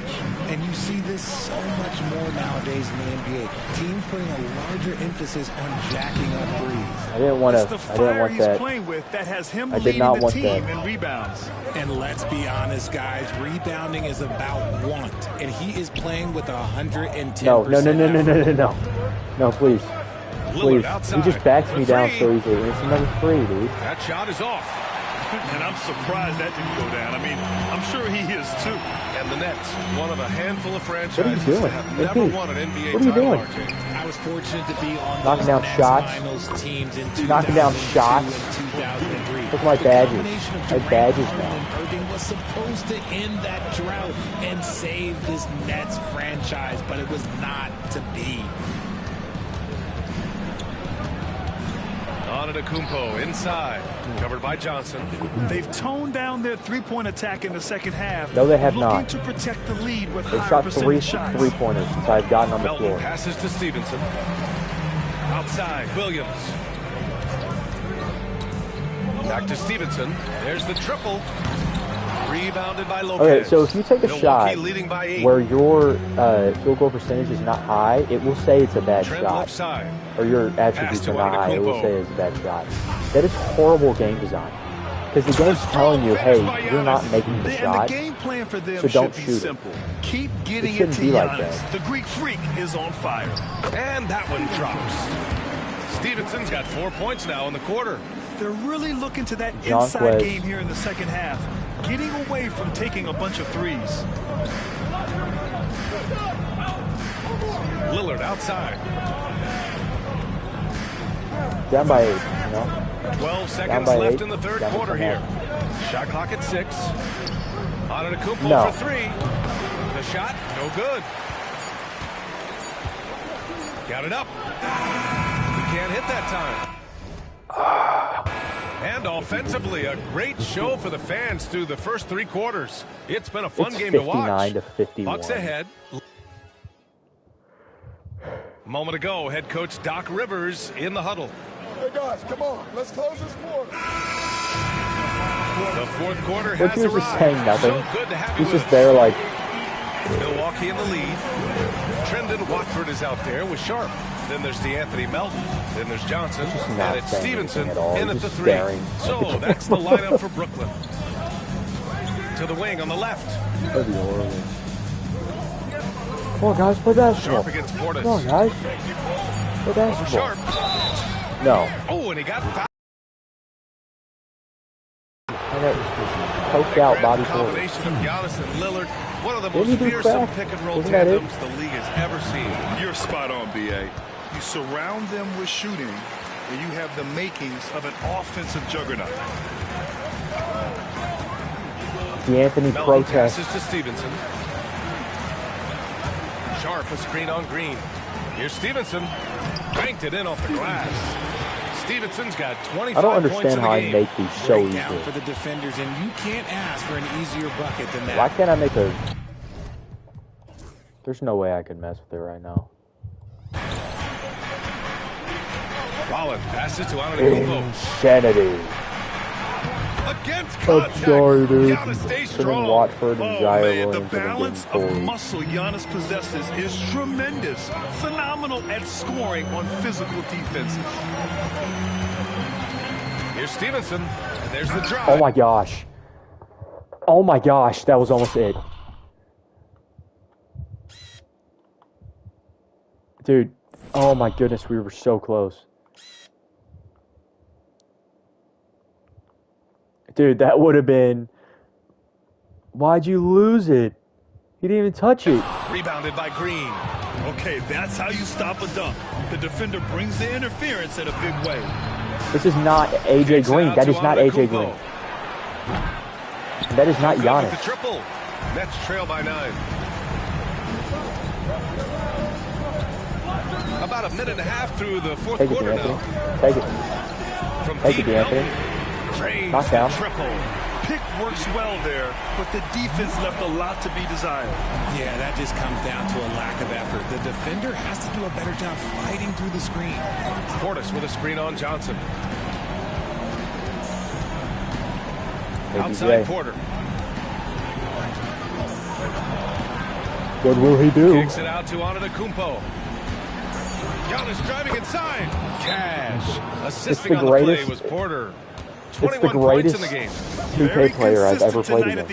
And you see this so much more nowadays in the NBA. Teams putting a larger emphasis on jacking up threes. I didn't want to. I didn't want that. Playing with that has him I did not want that. In rebounds. And let's be honest, guys, rebounding is about want, and he is playing with 110%. No, no, please. Please. He just backs me down so easily. And it's another 3, dude. That shot is off. And I'm surprised that didn't go down. I mean, I'm sure he is too. And the Nets, one of a handful of franchises that have never won an NBA what are you title. doing? I was fortunate to be on knocking down shots. Teams in knocking down shots. Look at my badges. My badges now. Irving was supposed to end that drought and save this Nets franchise, but it was not to be. Antetokounmpo inside, covered by Johnson. They've toned down their three-point attack in the second half. No, they have looking not. To protect the lead with They've shot 3 three-pointers since I've gotten on the Melton floor. passes to Stevenson. Outside, Williams. Back to Stevenson. There's the triple. Rebounded by Lopez. Okay, so if you take a Milwaukee shot leading by 8. where your field goal percentage is not high, it will say it's a bad Trent shot. left side. Or your attributes are not high, it will say it's a bad shot. That is horrible game design. Because the game's telling you, hey, you're not making the shot, the game plan for them so don't should shoot be simple. Keep getting it to be Giannis. like that. The Greek freak is on fire. And that one drops. Stevenson's got 4 points now in the quarter. They're really looking to that John inside Quez. game here in the second half, getting away from taking a bunch of threes. Lillard outside. Down by 8, you know? 12 seconds left in the third quarter here. Shot clock at 6. Antetokounmpo for 3. The shot, no good. Got it up. He can't hit that time. And offensively, a great show for the fans through the first 3 quarters. It's been a fun game to watch. 59-51. Bucks ahead. Moment ago, head coach Doc Rivers in the huddle. Hey guys, come on, let's close this quarter. The fourth quarter Look, has he was arrived. just saying nothing. So good to have He's you just with there like... Milwaukee in the lead. Trendon Watford is out there with Sharp. Then there's DeAnthony Melton. Then there's Johnson. And it's Stevenson in at the 3. So that's the lineup for Brooklyn. To the wing on the left. Come on, guys, play basketball. Sharp against Portis. Come on, guys. Play basketball. Sharp. No. Oh, and he got fouled. I got poked out Bobby Portis. Combination of Giannis and Lillard. One of the most fearsome pick-and-roll tandems the league has ever seen. You're spot on, B.A. You surround them with shooting, and you have the makings of an offensive juggernaut. DeAnthony protests. Passes to Stevenson. Sharp a screen on Green. Here's Stevenson. Banked it in off the glass. Stevenson's got 25 I don't understand how I make these so easy. For the defenders, and you can't ask for an easier bucket than that. Why can't I make a... There's no way I could mess with it right now. Rollins passes to Antetokounmpo. Insanity. Against I'm sorry, dude. Giannis stays strong. Watford and Jair The Williams balance of muscle Giannis possesses is tremendous. Phenomenal at scoring on physical defenses. Here's Stevenson. And there's the drive. Oh my gosh. Oh my gosh, that was almost it. Dude, oh my goodness, we were so close. Dude, that would have been... Why'd you lose it? He didn't even touch it. Rebounded by Green. Okay, that's how you stop a dunk. The defender brings the interference in a big way. This is not AJ Green. That is not AJ Green. That is not Giannis. The triple. Nets trail by 9. About a minute and a half through the fourth quarter now. Take it. Take it, DeAnthony. Knock down. Triple. Pick works well there, but the defense left a lot to be desired. Yeah, that just comes down to a lack of effort. The defender has to do a better job fighting through the screen. Portis with a screen on Johnson. Outside Porter. What will he do? Kicks it out to Antetokounmpo. Giannis driving inside. Cash. Assisting on the play was Porter. It's the greatest 2K player I've ever played against.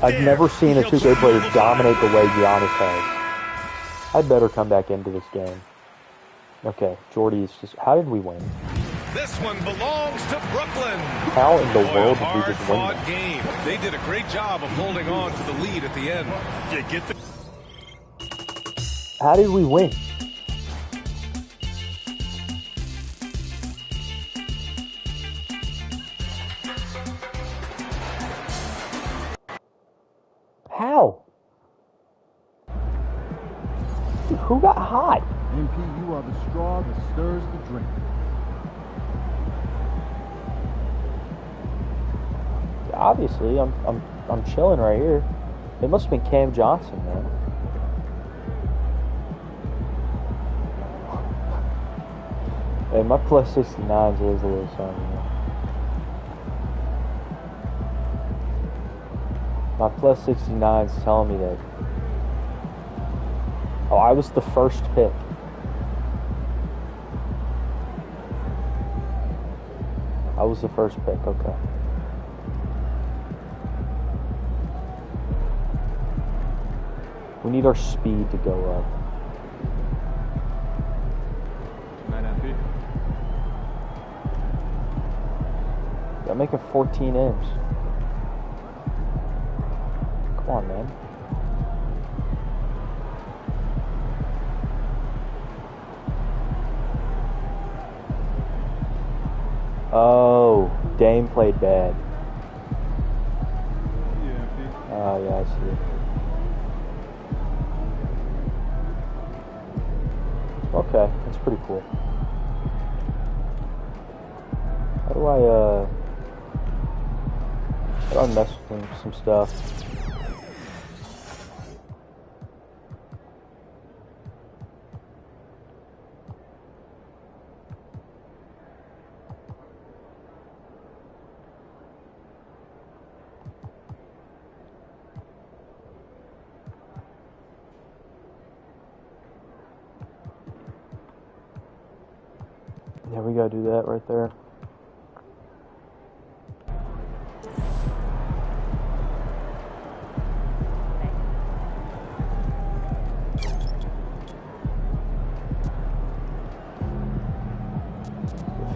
I've never seen a 2K player dominate the way Giannis has. I'd better come back into this game. Okay, Jordy is just... How did we win? This one belongs to Brooklyn. How in the world did we just win that? Game. They did a great job of holding on to the lead at the end. How did we win? How? Dude, who got hot? MP, you are the straw that stirs the drink. Obviously, I'm chilling right here. It must have been Cam Johnson, man. Hey, my plus 69 is a little something. My plus 69 is telling me that. Oh, I was the first pick. I was the first pick, okay. We need our speed to go up. I'm making 14 M's. Come on, man. Oh, Dame played bad. Oh, yeah, I see it. Okay, that's pretty cool. How do I mess with some stuff? Yeah, we gotta do that right there.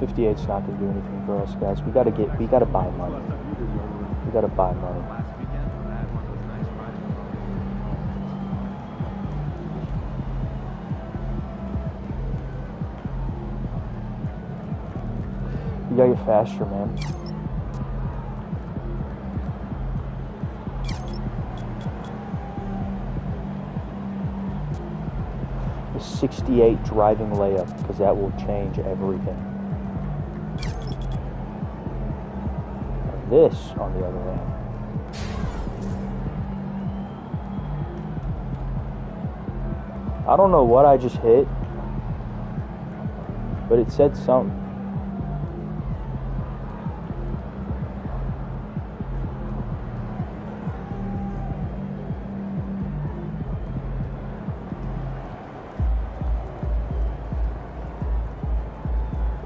$58's not gonna do anything for us, guys. We gotta buy money. We gotta buy money. You gotta get faster, man. The 68 driving layup, because that will change everything. This, on the other hand, I don't know what I just hit, but it said something.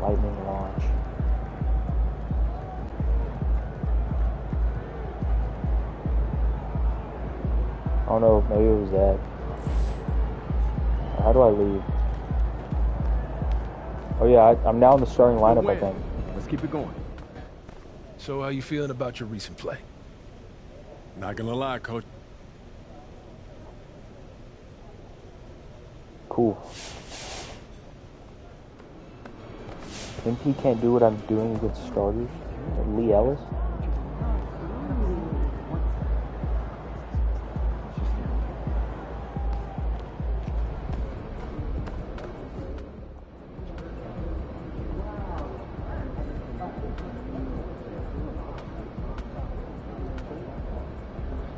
Lightning launch. I don't know, maybe it was that. How do I leave? Oh yeah, I'm now in the starting lineup, I think. Let's keep it going. So how you feeling about your recent play? Not gonna lie, Coach. Cool. Think he can't do what I'm doing against starters? Lee Ellis?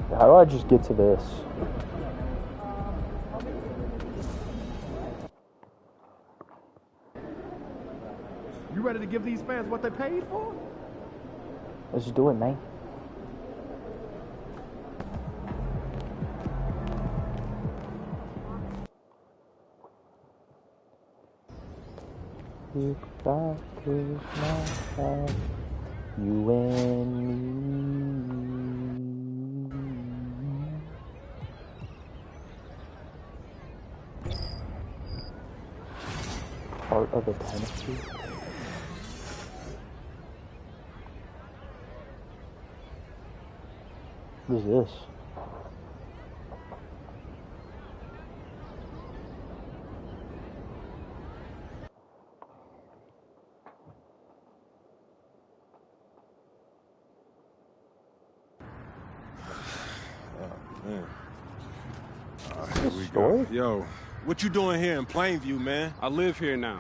How do I just get to this? You ready to give these fans what they paid for? Let's do it, man. If I could not have you and me. Part of a dynasty. What is this? Man. Here we go. Yo, what you doing here in Plainview, man? I live here now.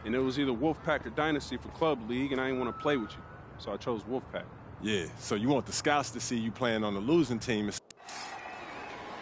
And it was either Wolfpack or Dynasty for Club League, and I didn't want to play with you. So I chose Wolfpack. Yeah, so you want the scouts to see you playing on the losing team.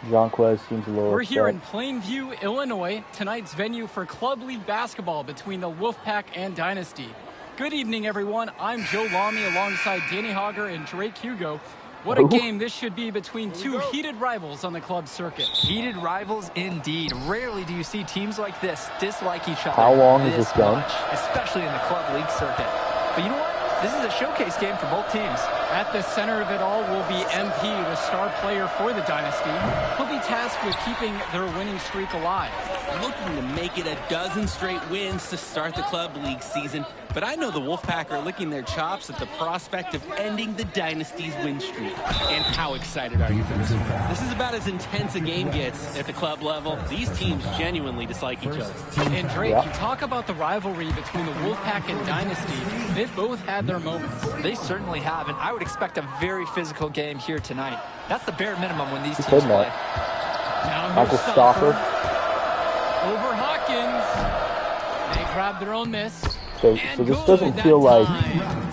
Jonquez seems a little We're upset. here in Plainview, Illinois, tonight's venue for Club League basketball between the Wolfpack and Dynasty. Good evening, everyone. I'm Joe Lamy alongside Danny Hogger and Drake Hugo. What a game this should be between two heated rivals on the club circuit. Heated rivals indeed. Rarely do you see teams like this dislike each other. How long is this game? Much, especially in the club league circuit. But you know what? This is a showcase game for both teams. At the center of it all will be MP, the star player for the Dynasty. He'll be tasked with keeping their winning streak alive. Looking to make it a dozen straight wins to start the club league season, but I know the Wolfpack are licking their chops at the prospect of ending the Dynasty's win streak. And how excited are you for this? This is about as intense a game gets at the club level. These teams genuinely dislike each other. And Drake, you talk about the rivalry between the Wolfpack and Dynasty. They've both had their moments. They certainly have, and I would expect a very physical game here tonight. That's the bare minimum when these teams play. Now here's Stoffer. Over Hawkins. They grab their own miss. So this doesn't feel like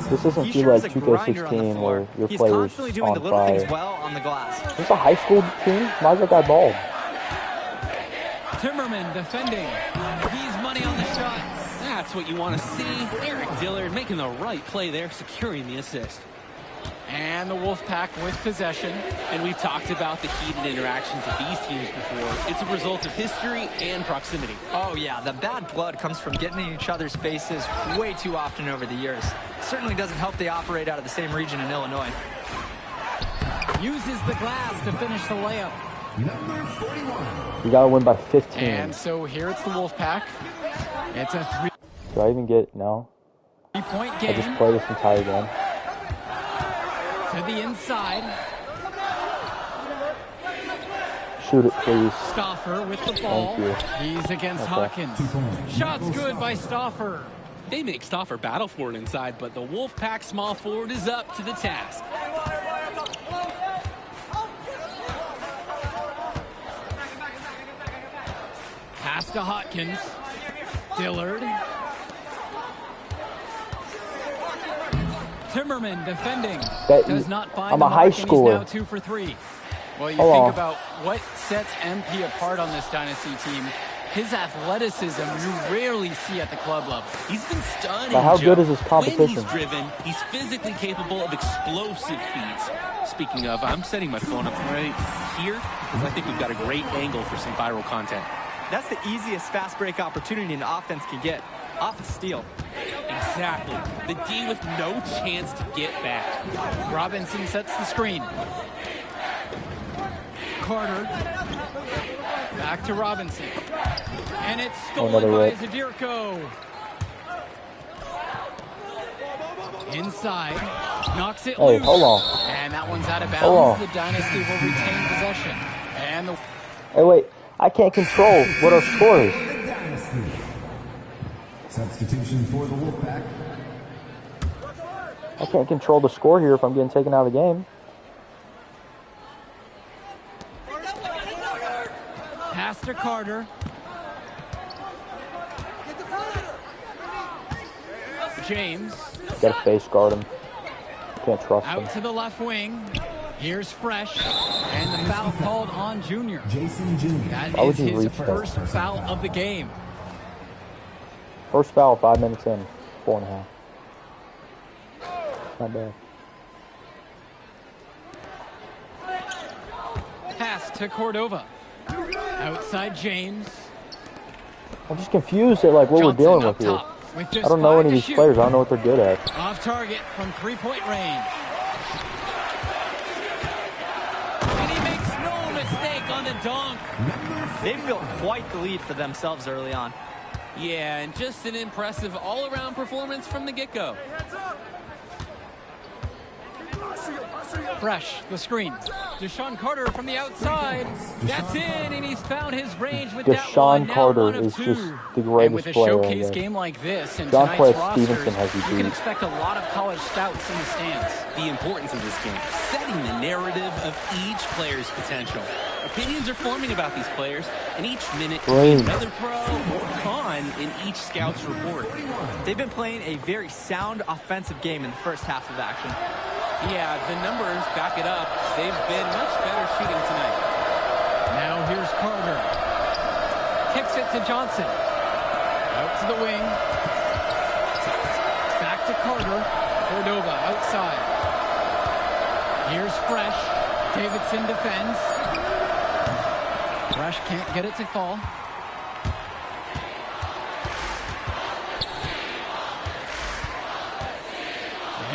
2K16 where your players on fire. Well on the glass. Is this a high school team? Why is that guy bald? Timmerman defending. He's money on the shot. That's what you want to see. Eric Dillard making the right play there, securing the assist. And the Wolfpack with possession. And we've talked about the heated interactions of these teams before. It's a result of history and proximity. Oh, yeah. The bad blood comes from getting in each other's faces way too often over the years. Certainly doesn't help they operate out of the same region in Illinois. Uses the glass to finish the layup. Number 41. You got to win by 15. And so here it's the Wolfpack. It's a 3. Do I even get no? 3-point game. I just play this entire game. To the inside. Shoot it, please. Stoffer with the ball. He's against Hawkins. Shot's good by Stoffer. They make Stoffer battle for it inside, but the Wolfpack small forward is up to the task. Pass to Hawkins. Dillard. Timmerman defending. Does not find I'm a high schooler. He's now 2 for 3. Well, you think about what sets MP apart on this Dynasty team. His athleticism you rarely see at the club level. He's been stunning. But how good is his competition? When he's driven, he's physically capable of explosive feats. Speaking of, I'm setting my phone up right here because I think we've got a great angle for some viral content. That's the easiest fast break opportunity an offense can get. Off a steal. Exactly. The D with no chance to get back. Robinson sets the screen. Carter. Back to Robinson. And it's stolen by Zadirko. Inside. Knocks it loose. Hold on. And that one's out of bounds. The Dynasty will retain possession. And the... Hey, wait. I can't control what our score is. Substitution for the Wolfpack. I can't control the score here if I'm getting taken out of the game. Pass to Carter. James. Gotta face guard him. Can't trust him. Out to the left wing. Here's Fresh. And the foul called on Junior. Jason Junior. That is his first foul of the game. First foul, 5 minutes in. 4.5. Not bad. Pass to Cordova. Outside James. I'm just confused at like what we're dealing with here. I don't know any of these players. I don't know what they're good at. Off target from 3-point range. And he makes no mistake on the dunk. They've built quite the lead for themselves early on. Yeah, and just an impressive all-around performance from the get-go. Fresh, the screen. Deshaun Carter from the outside. That's in, and he's found his range with that one. Deshaun Carter is just the greatest player. And with a showcase game like this and John tonight's rosters, you can expect a lot of college stouts in the stands. The importance of this game, setting the narrative of each player's potential. Opinions are forming about these players, and each minute can be another pro or con in each scout's report. They've been playing a very sound offensive game in the first half of action. Yeah, the numbers back it up. They've been much better shooting tonight. Now here's Carter. Kicks it to Johnson. Out to the wing. Back to Carter. Cordova outside. Here's Fresh. Davidson defends. Fresh can't get it to fall.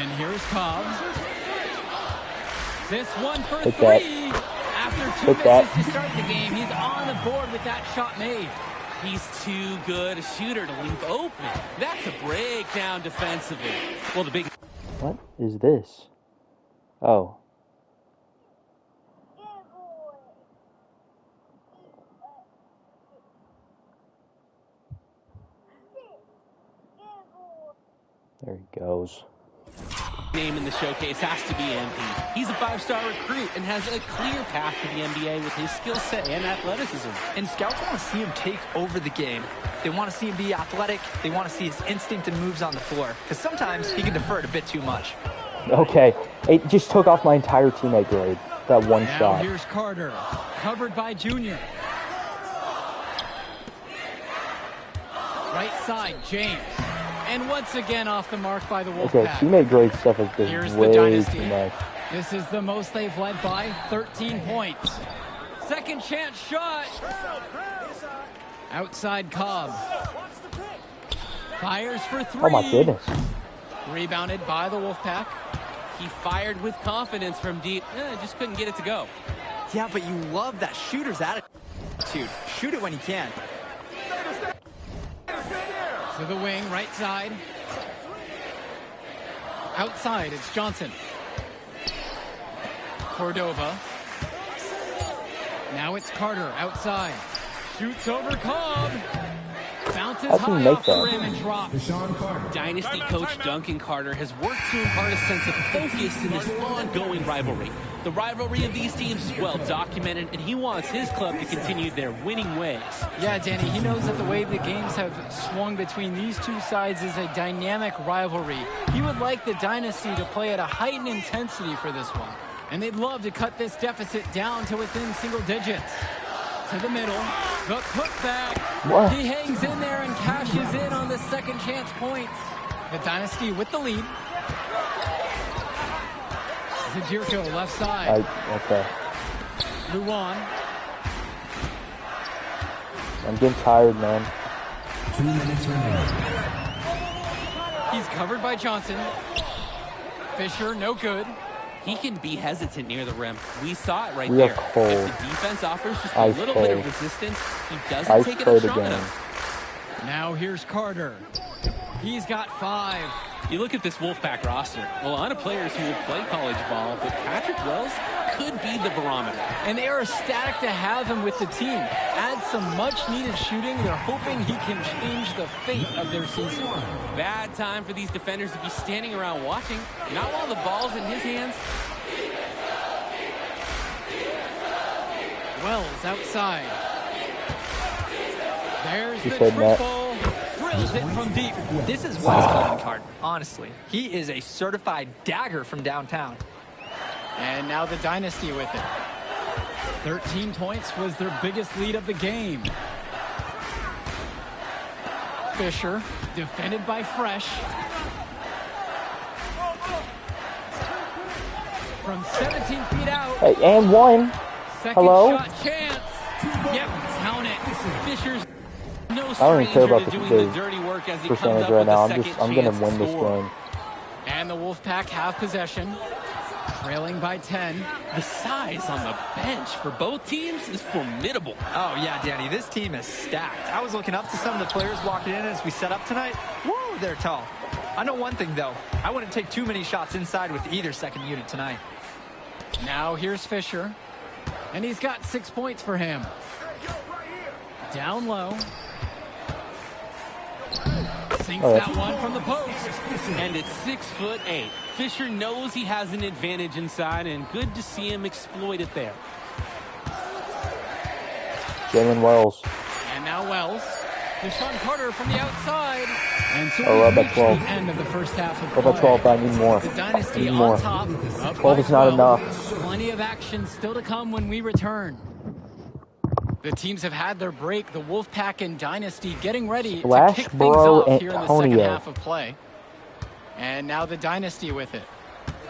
And here's Cobb. This one for three. After 2 misses to start the game, he's on the board with that shot made. He's too good a shooter to leave open. That's a breakdown defensively. Well, the big... What is this? Oh. There he goes. Name in the showcase has to be MP. He's a 5-star recruit and has a clear path to the NBA with his skill set and athleticism. And scouts want to see him take over the game. They want to see him be athletic. They want to see his instinct and moves on the floor. Because sometimes he can defer it a bit too much. Okay. It just took off my entire teammate grade. That one shot. Now here's Carter. Covered by Junior. Right side, James. And once again off the mark by the Wolfpack. Okay, teammate grade stuff is just way too much. This is the most they've led by 13 points. Second chance shot. Outside Cobb. Fires for three. Oh my goodness. Rebounded by the Wolfpack. He fired with confidence from deep. Just couldn't get it to go. Yeah, but you love that shooter's attitude. Shoot it when you can. To the wing, right side. Outside, it's Johnson. Cordova. Now it's Carter, outside. Shoots over Cobb. Bounces high off the rim and drops. Dynasty coach Duncan Carter has worked to impart a sense of focus in this ongoing rivalry. The rivalry of these teams is well documented, and he wants his club to continue their winning ways. Yeah, Danny, he knows that the way the games have swung between these two sides is a dynamic rivalry. He would like the Dynasty to play at a heightened intensity for this one. And they'd love to cut this deficit down to within single digits. To the middle, the putback. What? He hangs in there and cashes in on the second chance points. The Dynasty with the lead. Zadirko left side. Okay. Luan. I'm getting tired, man. 2 minutes remaining. He's covered by Johnson. Fisher, no good. He can be hesitant near the rim. We saw it right we there. Are cold. If the defense offers just a little bit of resistance, he doesn't Ice take it cold up strong again. enough. Now here's Carter. He's got 5. You look at this Wolfpack roster, a lot of players who will play college ball, but Patrick Wells could be the barometer. And they are ecstatic to have him with the team. Add some much-needed shooting. They're hoping he can change the fate of their season. Bad time for these defenders to be standing around watching. Not while the ball's in his hands. Wells outside. There's the triple. Drills it from deep. This is Wells' calling card, honestly. He is a certified dagger from downtown. And now the Dynasty with it. 13 points was their biggest lead of the game. Fisher, defended by Fresh. From 17 feet out. Hey, and one. Second Hello? shot chance. Yep, count it. Fisher's no I don't even care about stranger to the doing the dirty work as he comes percentage up right with now. a I'm gonna second win this score. game. And the Wolfpack have possession, trailing by 10. The size on the bench for both teams is formidable. Oh, yeah, Danny, this team is stacked. I was looking up to some of the players walking in as we set up tonight. Woo, they're tall. I know one thing, though. I wouldn't take too many shots inside with either second unit tonight. Now here's Fisher, and he's got 6 points for him. Down low. Sinks that one from the post. And it's 6'8". Fisher knows he has an advantage inside, and good to see him exploit it there. Jalen Wells. And now Wells. Deshaun Carter from the outside. And so we're up at 12. the end of the first half of We're up at 12. I need more. The Dynasty I need more. on top. 12 is not enough. Plenty of action still to come when we return. The teams have had their break. The Wolfpack and Dynasty getting ready to kick things off here in the second half of play. And now the Dynasty with it.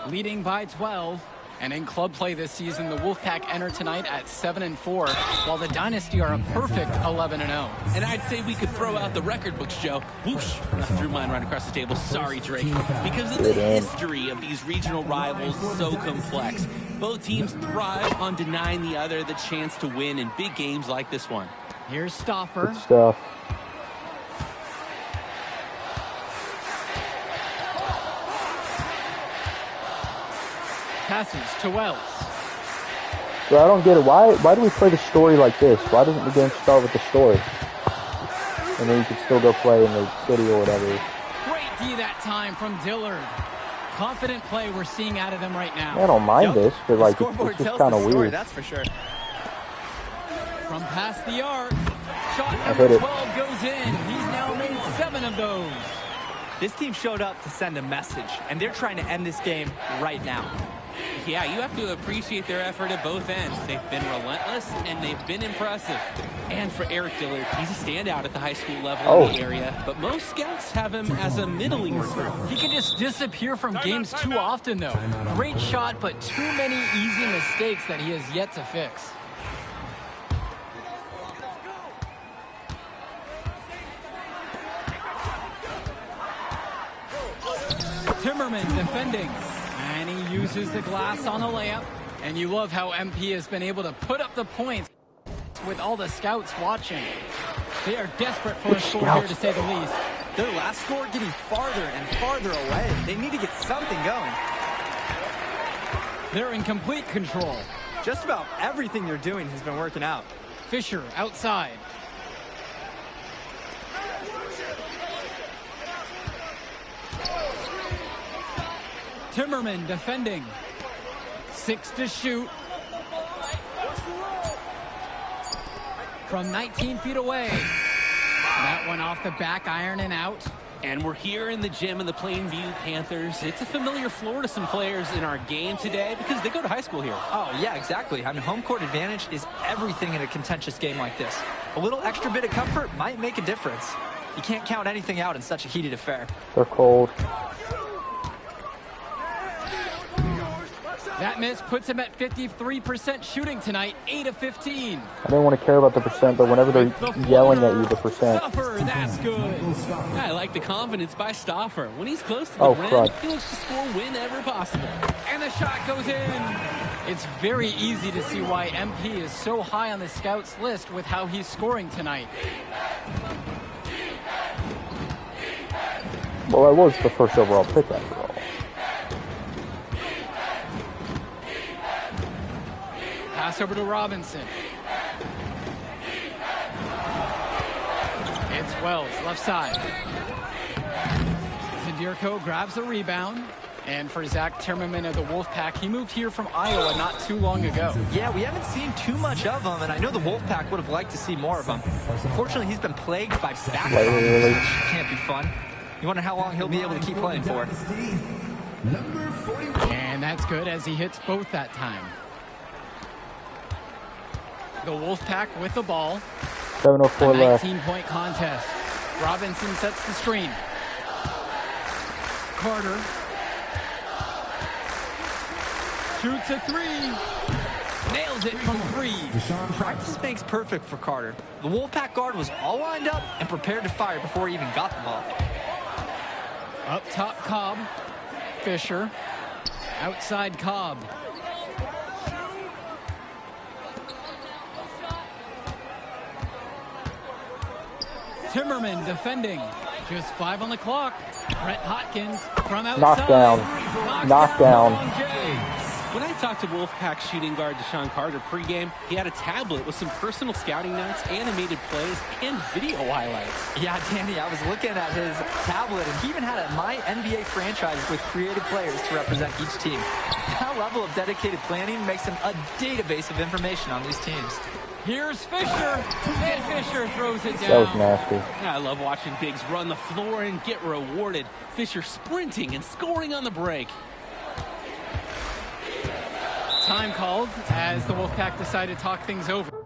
Leading by 12. And in club play this season, the Wolfpack enter tonight at 7-4, while the Dynasty are a perfect 11-0. And I'd say we could throw out the record books, Joe. Whoosh! I threw mine right across the table. Sorry, Drake. Because of the history of these regional rivals, so complex. Both teams thrive on denying the other the chance to win in big games like this one. Here's Stauffer. Good stuff. Passes to Wells. So I don't get it. Why do we play the story like this? Why doesn't the game start with the story? And then you can still go play in the city or whatever. Great D that time from Dillard. Confident play we're seeing out of them right now. I don't mind this, but like it's just kind of weird. That's for sure. From past the arc, shot number 12 goes in. He's now made 7 of those. This team showed up to send a message, and they're trying to end this game right now. Yeah, you have to appreciate their effort at both ends. They've been relentless, and they've been impressive. And for Eric Dillard, he's a standout at the high school level in the area, but most scouts have him as a middling recruit. He can just disappear from games too often, though. Great shot, but too many easy mistakes that he has yet to fix. Timmerman defending. And he uses the glass on the layup. And you love how MP has been able to put up the points with all the scouts watching. They are desperate for a score here, to say the least. Their last score getting farther and farther away. They need to get something going. They're in complete control. Just about everything they're doing has been working out. Fisher outside. Timmerman defending. 6 to shoot. From 19 feet away. That one off the back iron and out. And we're here in the gym of the Plainview Panthers. It's a familiar floor to some players in our game today because they go to high school here. Oh, yeah, exactly. I mean, home court advantage is everything in a contentious game like this. A little extra bit of comfort might make a difference. You can't count anything out in such a heated affair. They're cold. That miss puts him at 53% shooting tonight, 8 of 15. I didn't want to care about the percent, but whenever they're yelling at you, the percent. Stauffer, that's good. I like the confidence by Stauffer. When he's close to the rim, he looks to score whenever possible. And the shot goes in. It's very easy to see why MP is so high on the scouts list with how he's scoring tonight. Well, I was the first overall pick after all. Pass over to Robinson. It's Wells, left side. Zendirko grabs the rebound. And for Zach Timmerman of the Wolfpack, he moved here from Iowa not too long ago. Yeah, we haven't seen too much of him, and I know the Wolfpack would have liked to see more of him. Unfortunately, he's been plagued by back problems, which can't be fun. You wonder how long he'll be able to keep playing for. And that's good as he hits both that time. The Wolfpack with the ball. 7:04 left. 19-point contest. Robinson sets the screen. Carter. Shoots a 3. Nails it from 3. Practice makes perfect for Carter. The Wolfpack guard was all lined up and prepared to fire before he even got the ball. Up top, Cobb. Fisher. Outside, Cobb. Timmerman defending. Just 5 on the clock. Brett Hotkins from outside. Knockdown. When I talked to Wolfpack shooting guard Deshaun Carter pregame, he had a tablet with some personal scouting notes, animated plays, and video highlights. Yeah, Danny, I was looking at his tablet, and he even had a My NBA franchise with creative players to represent each team. That level of dedicated planning makes him a database of information on these teams. Here's Fisher, and Fisher throws it down. That was nasty. I love watching bigs run the floor and get rewarded. Fisher sprinting and scoring on the break. Time called as the Wolfpack decide to talk things over.